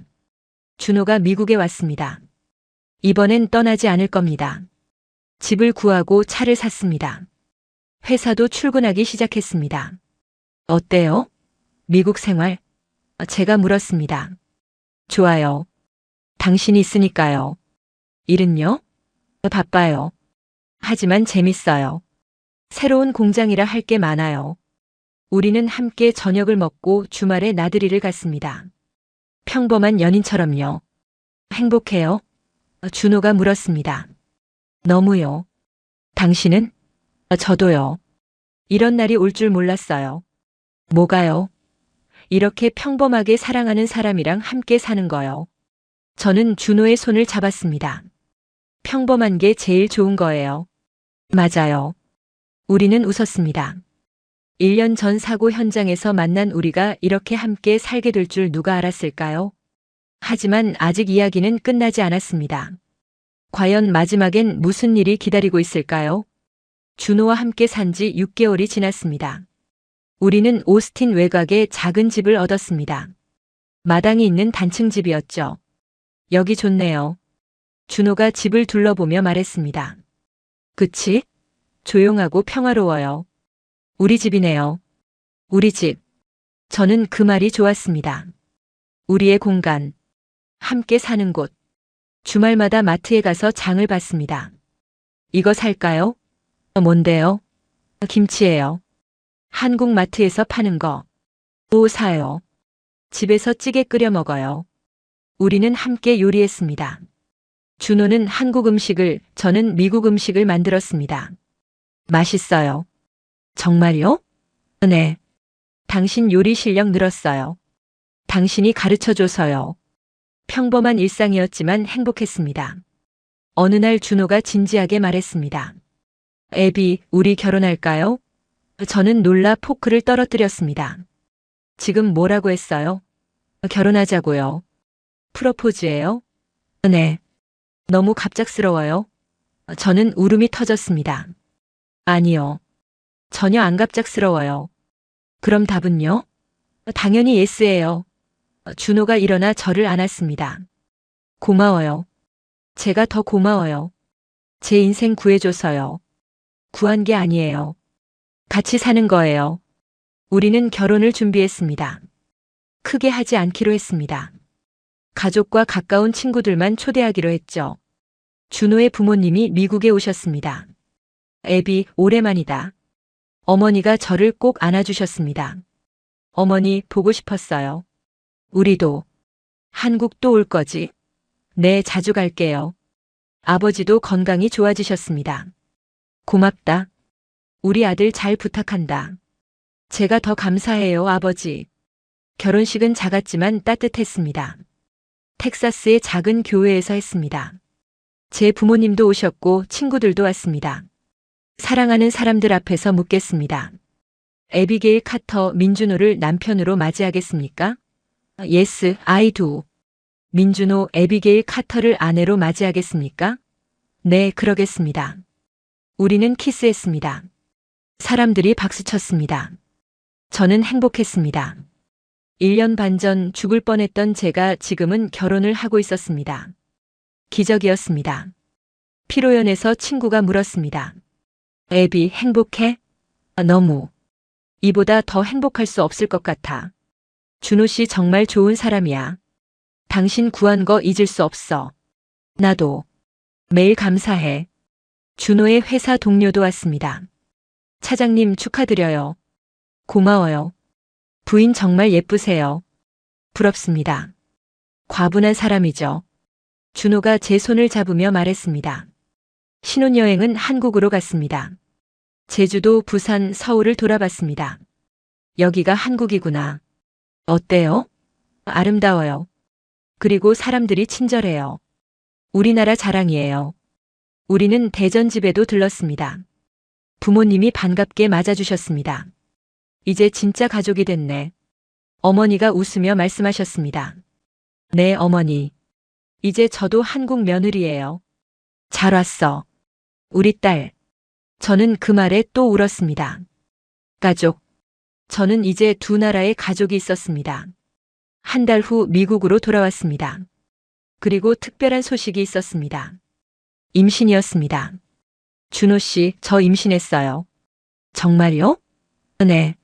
준호가 미국에 왔습니다. 이번엔 떠나지 않을 겁니다. 집을 구하고 차를 샀습니다. 회사도 출근하기 시작했습니다. 어때요? 미국 생활? 제가 물었습니다. 좋아요. 당신이 있으니까요. 일은요? 바빠요. 하지만 재밌어요. 새로운 공장이라 할 게 많아요. 우리는 함께 저녁을 먹고 주말에 나들이를 갔습니다. 평범한 연인처럼요. 행복해요? 준호가 물었습니다. 너무요. 당신은? 저도요. 이런 날이 올 줄 몰랐어요. 뭐가요? 이렇게 평범하게 사랑하는 사람이랑 함께 사는 거요. 저는 준호의 손을 잡았습니다. 평범한 게 제일 좋은 거예요. 맞아요. 우리는 웃었습니다. 1년 전 사고 현장에서 만난 우리가 이렇게 함께 살게 될 줄 누가 알았을까요? 하지만 아직 이야기는 끝나지 않았습니다. 과연 마지막엔 무슨 일이 기다리고 있을까요? 준호와 함께 산 지 6개월이 지났습니다. 우리는 오스틴 외곽에 작은 집을 얻었습니다. 마당이 있는 단층 집이었죠. 여기 좋네요. 준호가 집을 둘러보며 말했습니다. 그치? 조용하고 평화로워요. 우리 집이네요. 우리 집. 저는 그 말이 좋았습니다. 우리의 공간. 함께 사는 곳. 주말마다 마트에 가서 장을 봤습니다. 이거 살까요? 뭔데요? 김치예요. 한국 마트에서 파는 거. 오, 사요. 집에서 찌개 끓여 먹어요. 우리는 함께 요리했습니다. 준호는 한국 음식을, 저는 미국 음식을 만들었습니다. 맛있어요. 정말요? 네. 당신 요리 실력 늘었어요. 당신이 가르쳐줘서요. 평범한 일상이었지만 행복했습니다. 어느 날 준호가 진지하게 말했습니다. 애비, 우리 결혼할까요? 저는 놀라 포크를 떨어뜨렸습니다. 지금 뭐라고 했어요? 결혼하자고요. 프로포즈예요? 네. 너무 갑작스러워요. 저는 울음이 터졌습니다. 아니요. 전혀 안 갑작스러워요. 그럼 답은요? 당연히 예스예요. 준호가 일어나 저를 안았습니다. 고마워요. 제가 더 고마워요. 제 인생 구해줘서요. 구한 게 아니에요. 같이 사는 거예요. 우리는 결혼을 준비했습니다. 크게 하지 않기로 했습니다. 가족과 가까운 친구들만 초대하기로 했죠. 준호의 부모님이 미국에 오셨습니다. 애비, 오랜만이다. 어머니가 저를 꼭 안아주셨습니다. 어머니, 보고 싶었어요. 우리도. 한국 또 올 거지? 네, 자주 갈게요. 아버지도 건강이 좋아지셨습니다. 고맙다. 우리 아들 잘 부탁한다. 제가 더 감사해요, 아버지. 결혼식은 작았지만 따뜻했습니다. 텍사스의 작은 교회에서 했습니다. 제 부모님도 오셨고 친구들도 왔습니다. 사랑하는 사람들 앞에서 묻겠습니다. 에비게일 카터 민준호를 남편으로 맞이하겠습니까? Yes, I do. 민준호 에비게일 카터를 아내로 맞이하겠습니까? 네, 그러겠습니다. 우리는 키스했습니다. 사람들이 박수쳤습니다. 저는 행복했습니다. 1년 반 전 죽을 뻔했던 제가 지금은 결혼을 하고 있었습니다. 기적이었습니다. 피로연에서 친구가 물었습니다. 애비, 행복해? 너무. 이보다 더 행복할 수 없을 것 같아. 준호 씨 정말 좋은 사람이야. 당신 구한 거 잊을 수 없어. 나도. 매일 감사해. 준호의 회사 동료도 왔습니다. 차장님 축하드려요. 고마워요. 부인 정말 예쁘세요. 부럽습니다. 과분한 사람이죠. 준호가 제 손을 잡으며 말했습니다. 신혼여행은 한국으로 갔습니다. 제주도, 부산, 서울을 돌아봤습니다. 여기가 한국이구나. 어때요? 아름다워요. 그리고 사람들이 친절해요. 우리나라 자랑이에요. 우리는 대전 집에도 들렀습니다. 부모님이 반갑게 맞아주셨습니다. 이제 진짜 가족이 됐네. 어머니가 웃으며 말씀하셨습니다. 네, 어머니. 이제 저도 한국 며느리예요. 잘 왔어. 우리 딸. 저는 그 말에 또 울었습니다. 가족. 저는 이제 두 나라의 가족이 있었습니다. 한 달 후 미국으로 돌아왔습니다. 그리고 특별한 소식이 있었습니다. 임신이었습니다. 준호 씨, 저 임신했어요. 정말요? 네.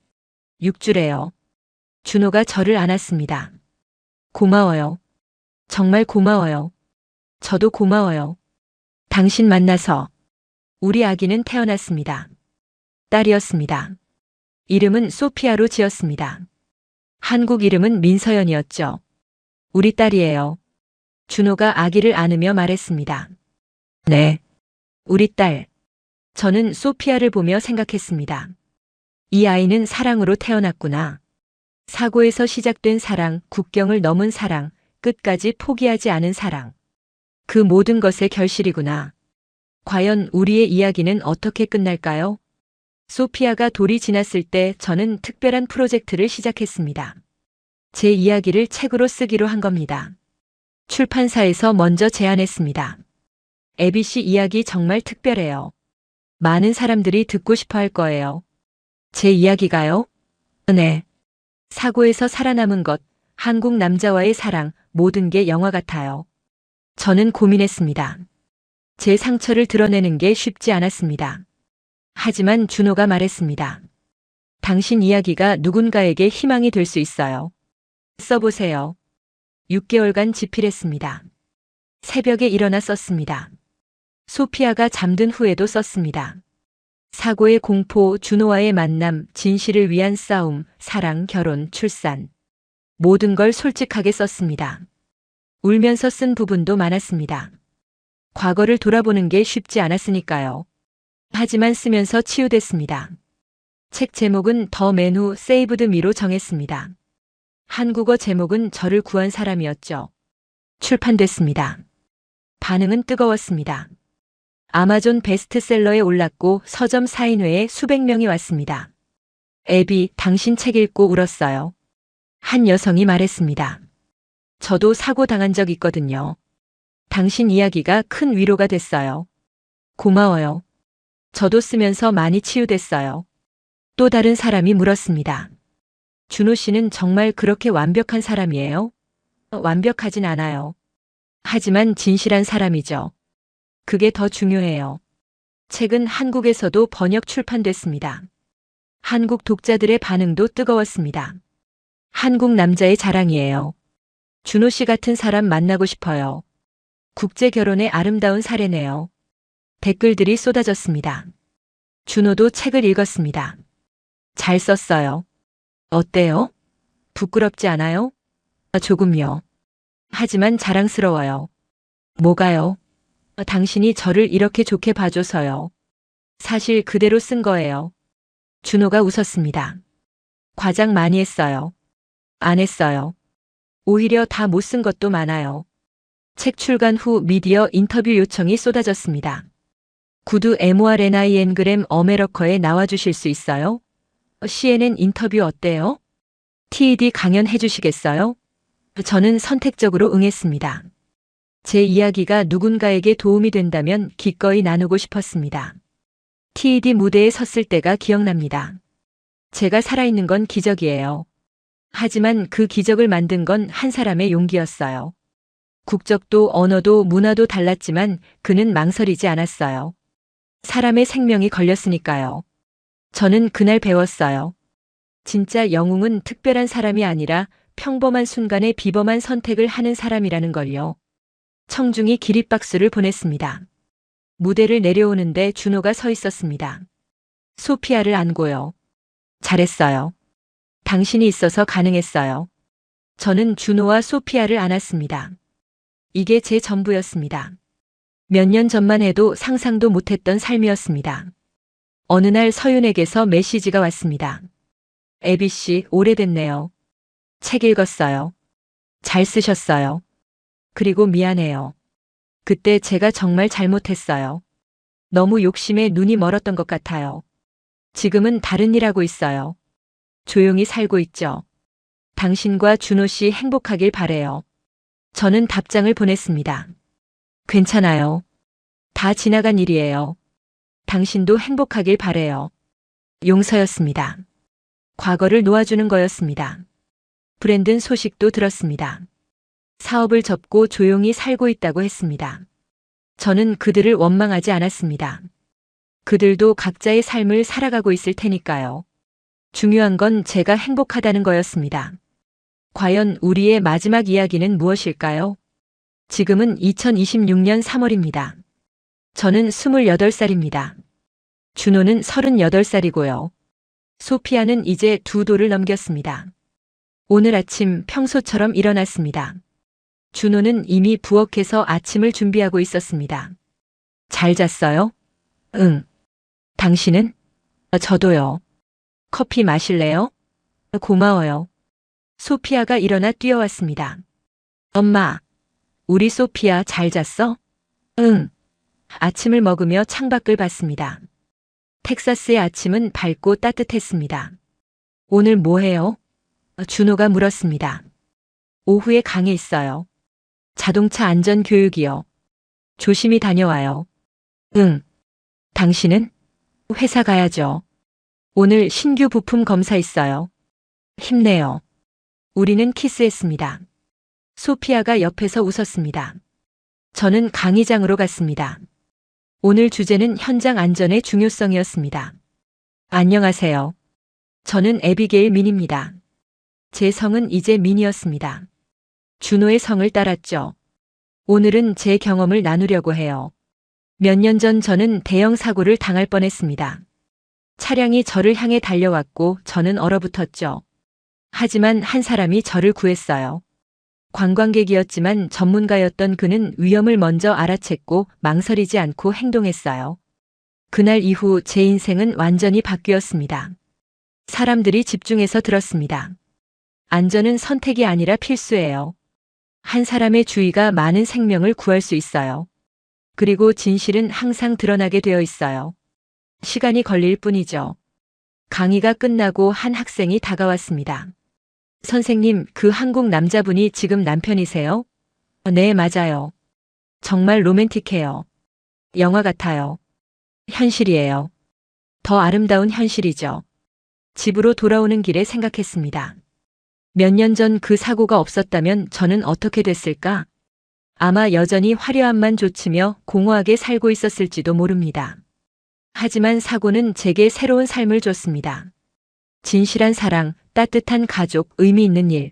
6주래요. 준호가 저를 안았습니다. 고마워요. 정말 고마워요. 저도 고마워요. 당신 만나서. 우리 아기는 태어났습니다. 딸이었습니다. 이름은 소피아로 지었습니다. 한국 이름은 민서연이었죠. 우리 딸이에요. 준호가 아기를 안으며 말했습니다. 네. 우리 딸. 저는 소피아를 보며 생각했습니다. 이 아이는 사랑으로 태어났구나. 사고에서 시작된 사랑, 국경을 넘은 사랑, 끝까지 포기하지 않은 사랑. 그 모든 것의 결실이구나. 과연 우리의 이야기는 어떻게 끝날까요? 소피아가 돌이 지났을 때 저는 특별한 프로젝트를 시작했습니다. 제 이야기를 책으로 쓰기로 한 겁니다. 출판사에서 먼저 제안했습니다. 애비 씨 이야기 정말 특별해요. 많은 사람들이 듣고 싶어 할 거예요. 제 이야기가요? 네. 사고에서 살아남은 것, 한국 남자와의 사랑, 모든 게 영화 같아요. 저는 고민했습니다. 제 상처를 드러내는 게 쉽지 않았습니다. 하지만 준호가 말했습니다. 당신 이야기가 누군가에게 희망이 될 수 있어요. 써보세요. 6개월간 집필했습니다. 새벽에 일어나 썼습니다. 소피아가 잠든 후에도 썼습니다. 사고의 공포, 준호와의 만남, 진실을 위한 싸움, 사랑, 결혼, 출산. 모든 걸 솔직하게 썼습니다. 울면서 쓴 부분도 많았습니다. 과거를 돌아보는 게 쉽지 않았으니까요. 하지만 쓰면서 치유됐습니다. 책 제목은 더 맨 후 세이브드 미로 정했습니다. 한국어 제목은 저를 구한 사람이었죠. 출판됐습니다. 반응은 뜨거웠습니다. 아마존 베스트셀러에 올랐고 서점 사인회에 수백 명이 왔습니다. 애비, 당신 책 읽고 울었어요. 한 여성이 말했습니다. 저도 사고 당한 적 있거든요. 당신 이야기가 큰 위로가 됐어요. 고마워요. 저도 쓰면서 많이 치유됐어요. 또 다른 사람이 물었습니다. 준호 씨는 정말 그렇게 완벽한 사람이에요? 완벽하진 않아요. 하지만 진실한 사람이죠. 그게 더 중요해요. 책은 한국에서도 번역 출판됐습니다. 한국 독자들의 반응도 뜨거웠습니다. 한국 남자의 자랑이에요. 준호 씨 같은 사람 만나고 싶어요. 국제 결혼의 아름다운 사례네요. 댓글들이 쏟아졌습니다. 준호도 책을 읽었습니다. 잘 썼어요. 어때요? 부끄럽지 않아요? 조금요. 하지만 자랑스러워요. 뭐가요? 당신이 저를 이렇게 좋게 봐줘서요. 사실 그대로 쓴 거예요. 준호가 웃었습니다. 과장 많이 했어요. 안 했어요. 오히려 다 못 쓴 것도 많아요. 책 출간 후 미디어 인터뷰 요청이 쏟아졌습니다. 구두 MORNIN그램 어메러커에 나와주실 수 있어요? CNN 인터뷰 어때요? TED 강연 해주시겠어요? 저는 선택적으로 응했습니다. 제 이야기가 누군가에게 도움이 된다면 기꺼이 나누고 싶었습니다. TED 무대에 섰을 때가 기억납니다. 제가 살아있는 건 기적이에요. 하지만 그 기적을 만든 건 한 사람의 용기였어요. 국적도 언어도 문화도 달랐지만 그는 망설이지 않았어요. 사람의 생명이 걸렸으니까요. 저는 그날 배웠어요. 진짜 영웅은 특별한 사람이 아니라 평범한 순간에 비범한 선택을 하는 사람이라는 걸요. 청중이 기립박수를 보냈습니다. 무대를 내려오는데 준호가 서 있었습니다. 소피아를 안고요. 잘했어요. 당신이 있어서 가능했어요. 저는 준호와 소피아를 안았습니다. 이게 제 전부였습니다. 몇 년 전만 해도 상상도 못했던 삶이었습니다. 어느 날 서윤에게서 메시지가 왔습니다. 애비 씨, 오래됐네요. 책 읽었어요. 잘 쓰셨어요. 그리고 미안해요. 그때 제가 정말 잘못했어요. 너무 욕심에 눈이 멀었던 것 같아요. 지금은 다른 일 하고 있어요. 조용히 살고 있죠. 당신과 준호 씨 행복하길 바래요. 저는 답장을 보냈습니다. 괜찮아요. 다 지나간 일이에요. 당신도 행복하길 바래요. 용서였습니다. 과거를 놓아주는 거였습니다. 브랜든 소식도 들었습니다. 사업을 접고 조용히 살고 있다고 했습니다. 저는 그들을 원망하지 않았습니다. 그들도 각자의 삶을 살아가고 있을 테니까요. 중요한 건 제가 행복하다는 거였습니다. 과연 우리의 마지막 이야기는 무엇일까요? 지금은 2026년 3월입니다. 저는 28살입니다. 준호는 38살이고요. 소피아는 이제 2돌을 넘겼습니다. 오늘 아침 평소처럼 일어났습니다. 준호는 이미 부엌에서 아침을 준비하고 있었습니다. 잘 잤어요? 응. 당신은? 저도요. 커피 마실래요? 고마워요. 소피아가 일어나 뛰어왔습니다. 엄마, 우리 소피아 잘 잤어? 응. 아침을 먹으며 창밖을 봤습니다. 텍사스의 아침은 밝고 따뜻했습니다. 오늘 뭐 해요? 준호가 물었습니다. 오후에 강의 있어요. 자동차 안전 교육이요. 조심히 다녀와요. 응. 당신은? 회사 가야죠. 오늘 신규 부품 검사 있어요. 힘내요. 우리는 키스했습니다. 소피아가 옆에서 웃었습니다. 저는 강의장으로 갔습니다. 오늘 주제는 현장 안전의 중요성이었습니다. 안녕하세요. 저는 에비게일 민입니다. 제 성은 이제 민이었습니다. 준호의 성을 따랐죠. 오늘은 제 경험을 나누려고 해요. 몇 년 전 저는 대형 사고를 당할 뻔했습니다. 차량이 저를 향해 달려왔고 저는 얼어붙었죠. 하지만 한 사람이 저를 구했어요. 관광객이었지만 전문가였던 그는 위험을 먼저 알아챘고 망설이지 않고 행동했어요. 그날 이후 제 인생은 완전히 바뀌었습니다. 사람들이 집중해서 들었습니다. 안전은 선택이 아니라 필수예요. 한 사람의 주의가 많은 생명을 구할 수 있어요. 그리고 진실은 항상 드러나게 되어 있어요. 시간이 걸릴 뿐이죠. 강의가 끝나고 한 학생이 다가왔습니다. 선생님, 그 한국 남자분이 지금 남편이세요? 네, 맞아요. 정말 로맨틱해요. 영화 같아요. 현실이에요. 더 아름다운 현실이죠. 집으로 돌아오는 길에 생각했습니다. 몇 년 전 그 사고가 없었다면 저는 어떻게 됐을까? 아마 여전히 화려함만 좇으며 공허하게 살고 있었을지도 모릅니다. 하지만 사고는 제게 새로운 삶을 줬습니다. 진실한 사랑, 따뜻한 가족, 의미 있는 일.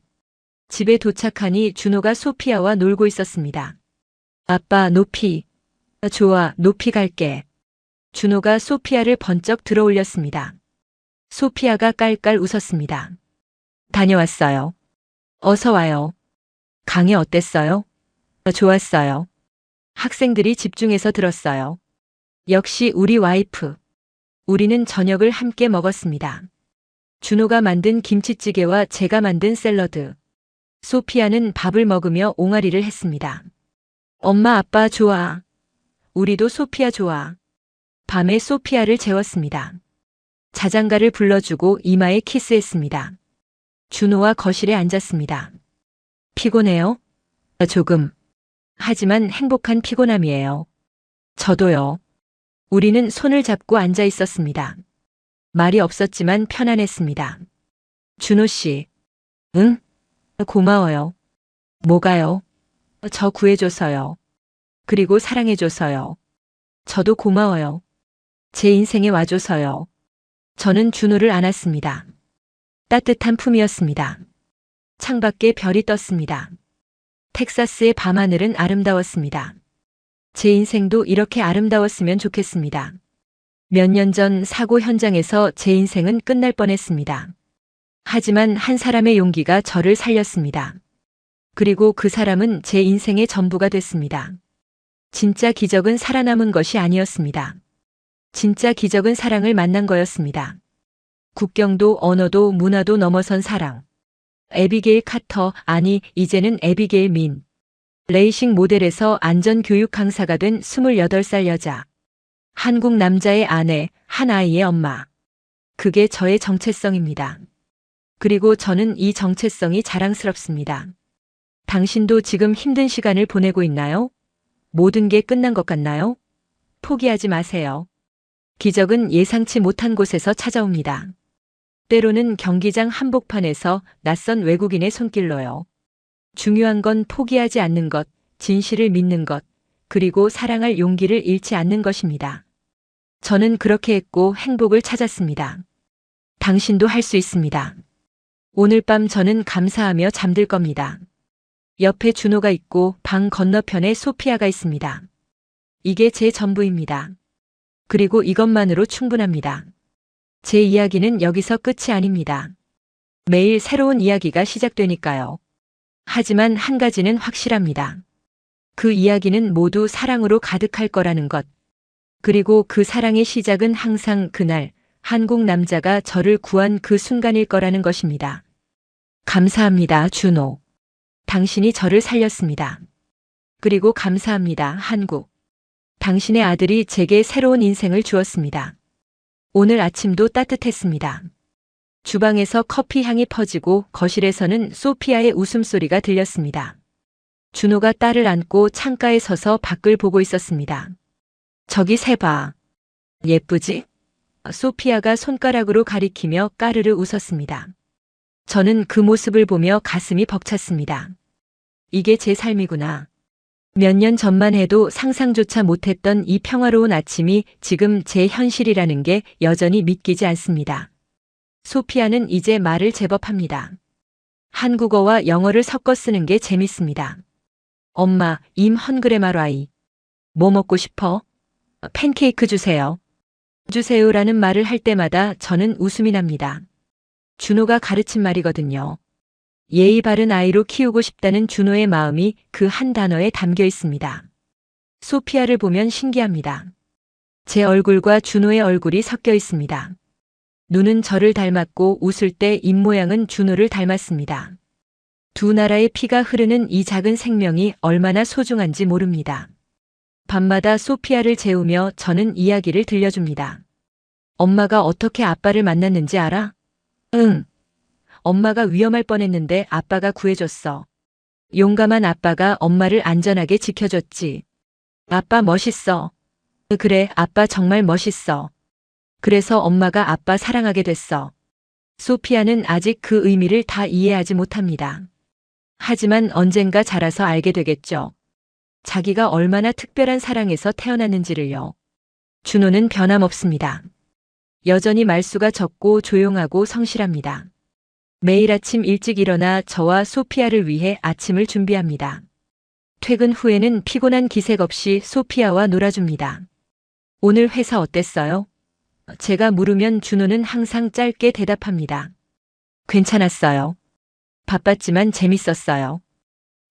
집에 도착하니 준호가 소피아와 놀고 있었습니다. 아빠, 높이. 좋아, 높이 갈게. 준호가 소피아를 번쩍 들어올렸습니다. 소피아가 깔깔 웃었습니다. 다녀왔어요. 어서 와요. 강의 어땠어요? 좋았어요. 학생들이 집중해서 들었어요. 역시 우리 와이프. 우리는 저녁을 함께 먹었습니다. 준호가 만든 김치찌개와 제가 만든 샐러드. 소피아는 밥을 먹으며 옹알이를 했습니다. 엄마, 아빠 좋아. 우리도 소피아 좋아. 밤에 소피아를 재웠습니다. 자장가를 불러주고 이마에 키스했습니다. 준호와 거실에 앉았습니다. 피곤해요? 조금. 하지만 행복한 피곤함이에요. 저도요. 우리는 손을 잡고 앉아 있었습니다. 말이 없었지만 편안했습니다. 준호 씨. 응? 고마워요. 뭐가요? 저 구해줘서요. 그리고 사랑해줘서요. 저도 고마워요. 제 인생에 와줘서요. 저는 준호를 안았습니다. 따뜻한 품이었습니다. 창밖에 별이 떴습니다. 텍사스의 밤하늘은 아름다웠습니다. 제 인생도 이렇게 아름다웠으면 좋겠습니다. 몇 년 전 사고 현장에서 제 인생은 끝날 뻔했습니다. 하지만 한 사람의 용기가 저를 살렸습니다. 그리고 그 사람은 제 인생의 전부가 됐습니다. 진짜 기적은 살아남은 것이 아니었습니다. 진짜 기적은 사랑을 만난 거였습니다. 국경도 언어도 문화도 넘어선 사랑. 에비게일 카터, 아니 이제는 에비게일 민. 레이싱 모델에서 안전교육 강사가 된 28살 여자. 한국 남자의 아내, 한 아이의 엄마. 그게 저의 정체성입니다. 그리고 저는 이 정체성이 자랑스럽습니다. 당신도 지금 힘든 시간을 보내고 있나요? 모든 게 끝난 것 같나요? 포기하지 마세요. 기적은 예상치 못한 곳에서 찾아옵니다. 때로는 경기장 한복판에서 낯선 외국인의 손길로요. 중요한 건 포기하지 않는 것, 진실을 믿는 것, 그리고 사랑할 용기를 잃지 않는 것입니다. 저는 그렇게 했고 행복을 찾았습니다. 당신도 할 수 있습니다. 오늘 밤 저는 감사하며 잠들 겁니다. 옆에 준호가 있고 방 건너편에 소피아가 있습니다. 이게 제 전부입니다. 그리고 이것만으로 충분합니다. 제 이야기는 여기서 끝이 아닙니다. 매일 새로운 이야기가 시작되니까요. 하지만 한 가지는 확실합니다. 그 이야기는 모두 사랑으로 가득할 거라는 것. 그리고 그 사랑의 시작은 항상 그날 한국 남자가 저를 구한 그 순간일 거라는 것입니다. 감사합니다, 준호. 당신이 저를 살렸습니다. 그리고 감사합니다, 한국. 당신의 아들이 제게 새로운 인생을 주었습니다. 오늘 아침도 따뜻했습니다. 주방에서 커피 향이 퍼지고 거실에서는 소피아의 웃음소리가 들렸습니다. 준호가 딸을 안고 창가에 서서 밖을 보고 있었습니다. 저기 새 봐. 예쁘지? 소피아가 손가락으로 가리키며 까르르 웃었습니다. 저는 그 모습을 보며 가슴이 벅찼습니다. 이게 제 삶이구나. 몇 년 전만 해도 상상조차 못했던 이 평화로운 아침이 지금 제 현실이라는 게 여전히 믿기지 않습니다. 소피아는 이제 말을 제법 합니다. 한국어와 영어를 섞어 쓰는 게 재밌습니다. 엄마, 임 헝그레 마라이. 뭐 먹고 싶어? 팬케이크 주세요. 주세요라는 말을 할 때마다 저는 웃음이 납니다. 준호가 가르친 말이거든요. 예의 바른 아이로 키우고 싶다는 준호의 마음이 그 한 단어에 담겨 있습니다. 소피아를 보면 신기합니다. 제 얼굴과 준호의 얼굴이 섞여 있습니다. 눈은 저를 닮았고 웃을 때 입모양은 준호를 닮았습니다. 두 나라의 피가 흐르는 이 작은 생명이 얼마나 소중한지 모릅니다. 밤마다 소피아를 재우며 저는 이야기를 들려줍니다. 엄마가 어떻게 아빠를 만났는지 알아? 응. 엄마가 위험할 뻔했는데 아빠가 구해줬어. 용감한 아빠가 엄마를 안전하게 지켜줬지. 아빠 멋있어. 그래, 아빠 정말 멋있어. 그래서 엄마가 아빠 사랑하게 됐어. 소피아는 아직 그 의미를 다 이해하지 못합니다. 하지만 언젠가 자라서 알게 되겠죠. 자기가 얼마나 특별한 사랑에서 태어났는지를요. 준호는 변함없습니다. 여전히 말수가 적고 조용하고 성실합니다. 매일 아침 일찍 일어나 저와 소피아를 위해 아침을 준비합니다. 퇴근 후에는 피곤한 기색 없이 소피아와 놀아줍니다. 오늘 회사 어땠어요? 제가 물으면 준호는 항상 짧게 대답합니다. 괜찮았어요. 바빴지만 재밌었어요.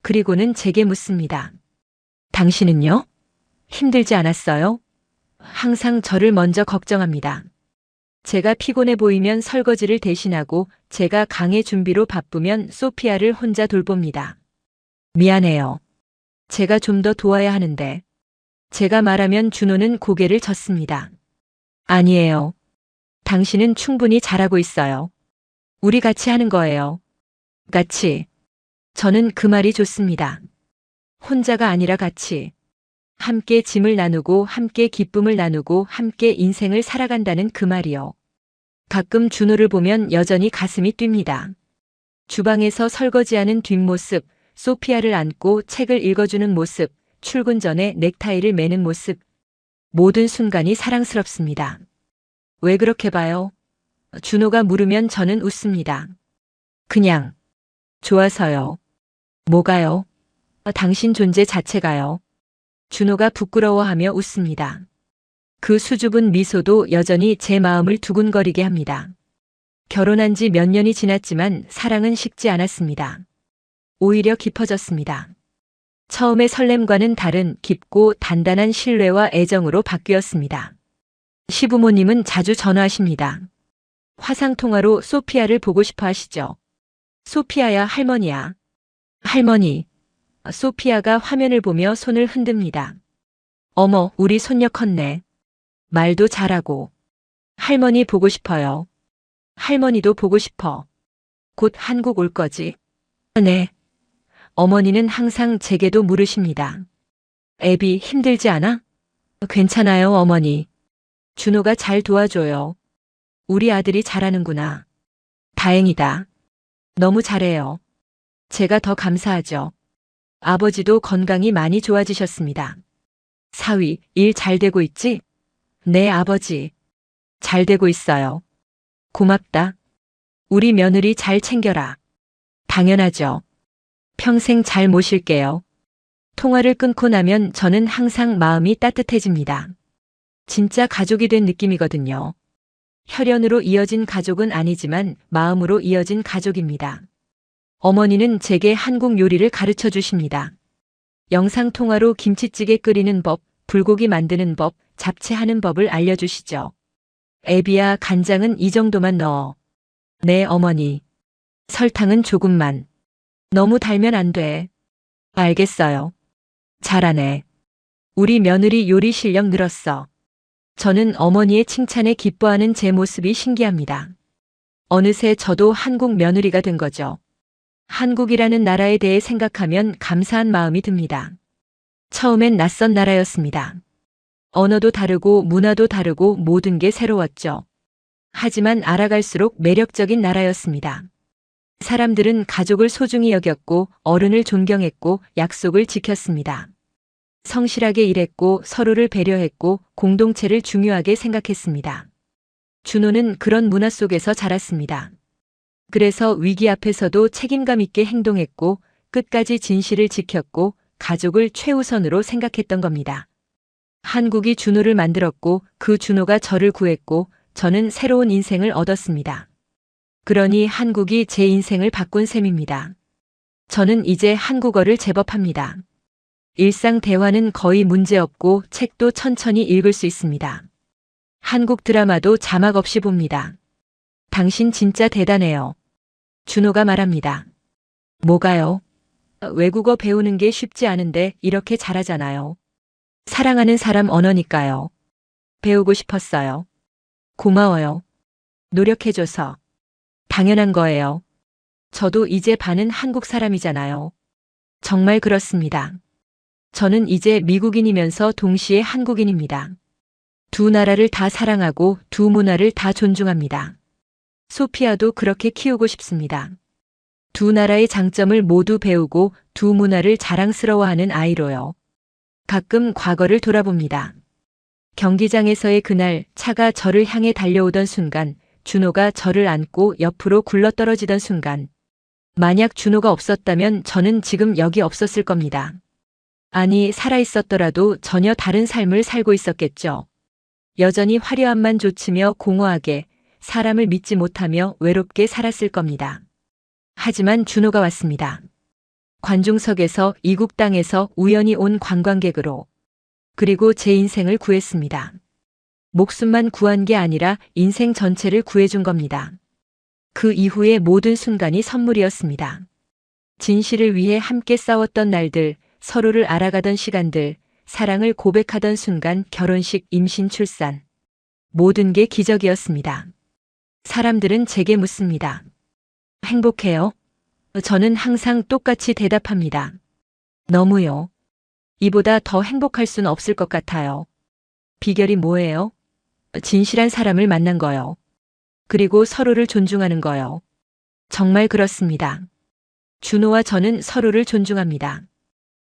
그리고는 제게 묻습니다. 당신은요? 힘들지 않았어요? 항상 저를 먼저 걱정합니다. 제가 피곤해 보이면 설거지를 대신하고 제가 강의 준비로 바쁘면 소피아를 혼자 돌봅니다. 미안해요. 제가 좀 더 도와야 하는데. 제가 말하면 준호는 고개를 젓습니다. 아니에요. 당신은 충분히 잘하고 있어요. 우리 같이 하는 거예요. 같이. 저는 그 말이 좋습니다. 혼자가 아니라 같이. 함께 짐을 나누고 함께 기쁨을 나누고 함께 인생을 살아간다는 그 말이요. 가끔 준호를 보면 여전히 가슴이 뜁니다. 주방에서 설거지하는 뒷모습, 소피아를 안고 책을 읽어주는 모습, 출근 전에 넥타이를 매는 모습. 모든 순간이 사랑스럽습니다. 왜 그렇게 봐요? 준호가 물으면 저는 웃습니다. 그냥. 좋아서요. 뭐가요? 당신 존재 자체가요. 준호가 부끄러워하며 웃습니다. 그 수줍은 미소도 여전히 제 마음을 두근거리게 합니다. 결혼한 지 몇 년이 지났지만 사랑은 식지 않았습니다. 오히려 깊어졌습니다. 처음의 설렘과는 다른 깊고 단단한 신뢰와 애정으로 바뀌었습니다. 시부모님은 자주 전화하십니다. 화상통화로 소피아를 보고 싶어 하시죠. 소피아야, 할머니야. 할머니. 소피아가 화면을 보며 손을 흔듭니다. 어머, 우리 손녀 컸네. 말도 잘하고. 할머니 보고 싶어요. 할머니도 보고 싶어. 곧 한국 올 거지? 네. 어머니는 항상 제게도 물으십니다. 애비 힘들지 않아? 괜찮아요, 어머니. 준호가 잘 도와줘요. 우리 아들이 잘하는구나. 다행이다. 너무 잘해요. 제가 더 감사하죠. 아버지도 건강이 많이 좋아지셨습니다. 사위, 일 잘 되고 있지? 네, 아버지. 잘 되고 있어요. 고맙다. 우리 며느리 잘 챙겨라. 당연하죠. 평생 잘 모실게요. 통화를 끊고 나면 저는 항상 마음이 따뜻해집니다. 진짜 가족이 된 느낌이거든요. 혈연으로 이어진 가족은 아니지만 마음으로 이어진 가족입니다. 어머니는 제게 한국 요리를 가르쳐 주십니다. 영상통화로 김치찌개 끓이는 법, 불고기 만드는 법, 잡채하는 법을 알려주시죠. 애비야, 간장은 이 정도만 넣어. 네, 어머니. 설탕은 조금만. 너무 달면 안 돼. 알겠어요. 잘하네. 우리 며느리 요리 실력 늘었어. 저는 어머니의 칭찬에 기뻐하는 제 모습이 신기합니다. 어느새 저도 한국 며느리가 된 거죠. 한국이라는 나라에 대해 생각하면 감사한 마음이 듭니다. 처음엔 낯선 나라였습니다. 언어도 다르고 문화도 다르고 모든 게 새로웠죠. 하지만 알아갈수록 매력적인 나라였습니다. 사람들은 가족을 소중히 여겼고 어른을 존경했고 약속을 지켰습니다. 성실하게 일했고 서로를 배려했고 공동체를 중요하게 생각했습니다. 준호는 그런 문화 속에서 자랐습니다. 그래서 위기 앞에서도 책임감 있게 행동했고 끝까지 진실을 지켰고 가족을 최우선으로 생각했던 겁니다. 한국이 준호를 만들었고 그 준호가 저를 구했고 저는 새로운 인생을 얻었습니다. 그러니 한국이 제 인생을 바꾼 셈입니다. 저는 이제 한국어를 제법 합니다. 일상 대화는 거의 문제없고 책도 천천히 읽을 수 있습니다. 한국 드라마도 자막 없이 봅니다. 당신 진짜 대단해요. 준호가 말합니다. 뭐가요? 외국어 배우는 게 쉽지 않은데 이렇게 잘하잖아요. 사랑하는 사람 언어니까요. 배우고 싶었어요. 고마워요. 노력해줘서. 당연한 거예요. 저도 이제 반은 한국 사람이잖아요. 정말 그렇습니다. 저는 이제 미국인이면서 동시에 한국인입니다. 두 나라를 다 사랑하고 두 문화를 다 존중합니다. 소피아도 그렇게 키우고 싶습니다. 두 나라의 장점을 모두 배우고 두 문화를 자랑스러워하는 아이로요. 가끔 과거를 돌아봅니다. 경기장에서의 그날 차가 저를 향해 달려오던 순간, 준호가 저를 안고 옆으로 굴러떨어지던 순간, 만약 준호가 없었다면 저는 지금 여기 없었을 겁니다. 아니, 살아있었더라도 전혀 다른 삶을 살고 있었겠죠. 여전히 화려함만 좇으며 공허하게, 사람을 믿지 못하며 외롭게 살았을 겁니다. 하지만 준호가 왔습니다. 관중석에서 이국 땅에서 우연히 온 관광객으로. 그리고 제 인생을 구했습니다. 목숨만 구한 게 아니라 인생 전체를 구해준 겁니다. 그 이후의 모든 순간이 선물이었습니다. 진실을 위해 함께 싸웠던 날들, 서로를 알아가던 시간들, 사랑을 고백하던 순간, 결혼식, 임신, 출산. 모든 게 기적이었습니다. 사람들은 제게 묻습니다. 행복해요? 저는 항상 똑같이 대답합니다. 너무요. 이보다 더 행복할 순 없을 것 같아요. 비결이 뭐예요? 진실한 사람을 만난 거요. 그리고 서로를 존중하는 거요. 정말 그렇습니다. 준호와 저는 서로를 존중합니다.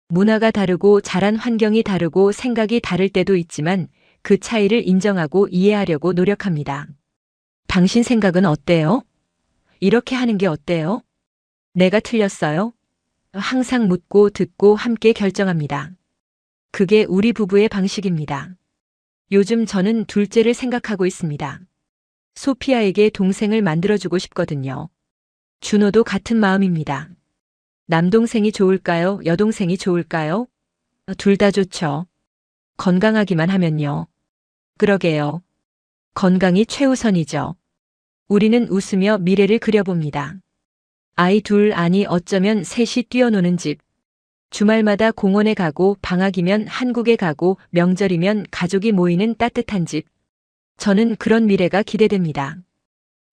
문화가 다르고 자란 환경이 다르고 생각이 다를 때도 있지만 그 차이를 인정하고 이해하려고 노력합니다. 당신 생각은 어때요? 이렇게 하는 게 어때요? 내가 틀렸어요? 항상 묻고 듣고 함께 결정합니다. 그게 우리 부부의 방식입니다. 요즘 저는 둘째를 생각하고 있습니다. 소피아에게 동생을 만들어주고 싶거든요. 준호도 같은 마음입니다. 남동생이 좋을까요? 여동생이 좋을까요? 둘 다 좋죠. 건강하기만 하면요. 그러게요. 건강이 최우선이죠. 우리는 웃으며 미래를 그려봅니다. 아이 둘, 아니 어쩌면 셋이 뛰어노는 집. 주말마다 공원에 가고 방학이면 한국에 가고 명절이면 가족이 모이는 따뜻한 집. 저는 그런 미래가 기대됩니다.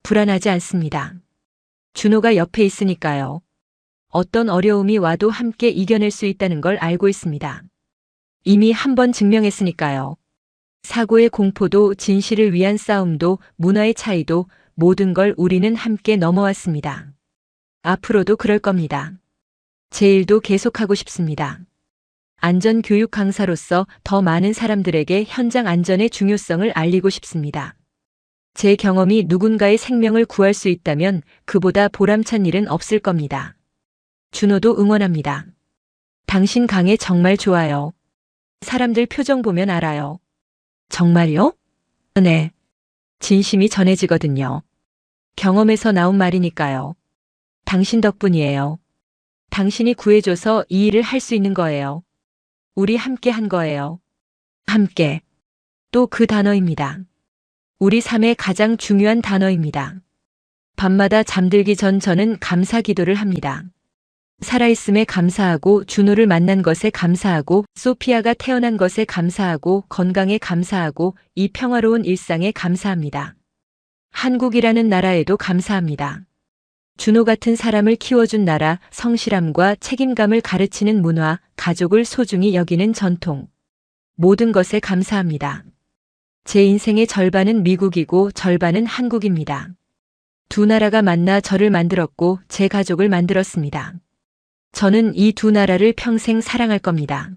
불안하지 않습니다. 준호가 옆에 있으니까요. 어떤 어려움이 와도 함께 이겨낼 수 있다는 걸 알고 있습니다. 이미 한 번 증명했으니까요. 사고의 공포도 진실을 위한 싸움도 문화의 차이도 모든 걸 우리는 함께 넘어왔습니다. 앞으로도 그럴 겁니다. 제 일도 계속하고 싶습니다. 안전교육 강사로서 더 많은 사람들에게 현장 안전의 중요성을 알리고 싶습니다. 제 경험이 누군가의 생명을 구할 수 있다면 그보다 보람찬 일은 없을 겁니다. 준호도 응원합니다. 당신 강해 정말 좋아요. 사람들 표정 보면 알아요. 정말요? 네. 진심이 전해지거든요. 경험에서 나온 말이니까요. 당신 덕분이에요. 당신이 구해줘서 이 일을 할 수 있는 거예요. 우리 함께 한 거예요. 함께. 또 그 단어입니다. 우리 삶의 가장 중요한 단어입니다. 밤마다 잠들기 전 저는 감사 기도를 합니다. 살아있음에 감사하고 준호를 만난 것에 감사하고 소피아가 태어난 것에 감사하고 건강에 감사하고 이 평화로운 일상에 감사합니다. 한국이라는 나라에도 감사합니다. 준호 같은 사람을 키워준 나라, 성실함과 책임감을 가르치는 문화, 가족을 소중히 여기는 전통. 모든 것에 감사합니다. 제 인생의 절반은 미국이고 절반은 한국입니다. 두 나라가 만나 저를 만들었고 제 가족을 만들었습니다. 저는 이 두 나라를 평생 사랑할 겁니다.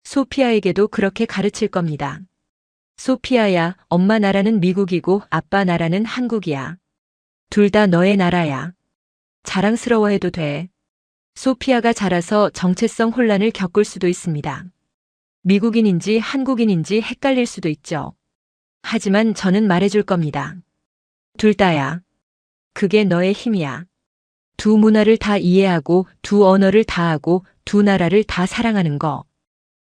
소피아에게도 그렇게 가르칠 겁니다. 소피아야, 엄마 나라는 미국이고 아빠 나라는 한국이야. 둘 다 너의 나라야. 자랑스러워해도 돼. 소피아가 자라서 정체성 혼란을 겪을 수도 있습니다. 미국인인지 한국인인지 헷갈릴 수도 있죠. 하지만 저는 말해줄 겁니다. 둘 다야. 그게 너의 힘이야. 두 문화를 다 이해하고 두 언어를 다 하고 두 나라를 다 사랑하는 거.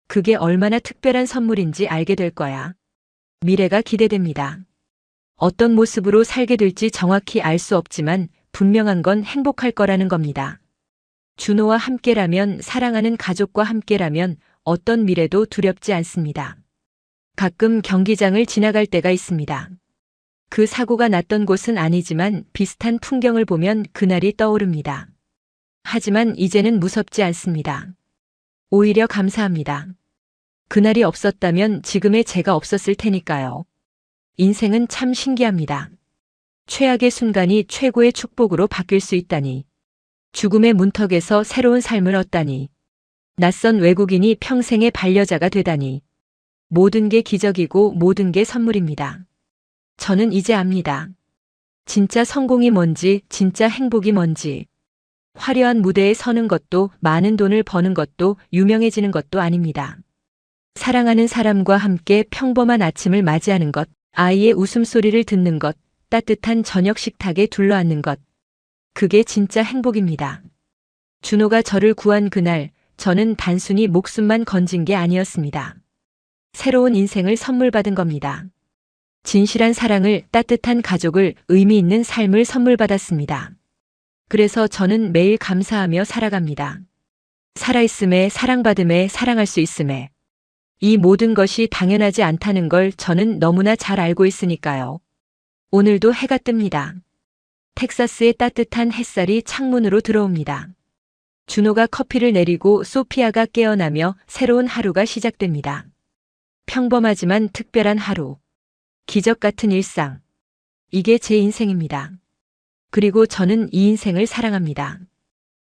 그게 얼마나 특별한 선물인지 알게 될 거야. 미래가 기대됩니다. 어떤 모습으로 살게 될지 정확히 알 수 없지만 분명한 건 행복할 거라는 겁니다. 준호와 함께라면, 사랑하는 가족과 함께라면 어떤 미래도 두렵지 않습니다. 가끔 경기장을 지나갈 때가 있습니다. 그 사고가 났던 곳은 아니지만 비슷한 풍경을 보면 그날이 떠오릅니다. 하지만 이제는 무섭지 않습니다. 오히려 감사합니다. 그날이 없었다면 지금의 제가 없었을 테니까요. 인생은 참 신기합니다. 최악의 순간이 최고의 축복으로 바뀔 수 있다니. 죽음의 문턱에서 새로운 삶을 얻다니. 낯선 외국인이 평생의 반려자가 되다니. 모든 게 기적이고 모든 게 선물입니다. 저는 이제 압니다. 진짜 성공이 뭔지, 진짜 행복이 뭔지. 화려한 무대에 서는 것도, 많은 돈을 버는 것도, 유명해지는 것도 아닙니다. 사랑하는 사람과 함께 평범한 아침을 맞이하는 것, 아이의 웃음소리를 듣는 것, 따뜻한 저녁 식탁에 둘러앉는 것. 그게 진짜 행복입니다. 준호가 저를 구한 그날, 저는 단순히 목숨만 건진 게 아니었습니다. 새로운 인생을 선물 받은 겁니다. 진실한 사랑을, 따뜻한 가족을, 의미 있는 삶을 선물 받았습니다. 그래서 저는 매일 감사하며 살아갑니다. 살아있음에, 사랑받음에, 사랑할 수 있음에. 이 모든 것이 당연하지 않다는 걸 저는 너무나 잘 알고 있으니까요. 오늘도 해가 뜹니다. 텍사스의 따뜻한 햇살이 창문으로 들어옵니다. 준호가 커피를 내리고 소피아가 깨어나며 새로운 하루가 시작됩니다. 평범하지만 특별한 하루. 기적 같은 일상. 이게 제 인생입니다. 그리고 저는 이 인생을 사랑합니다.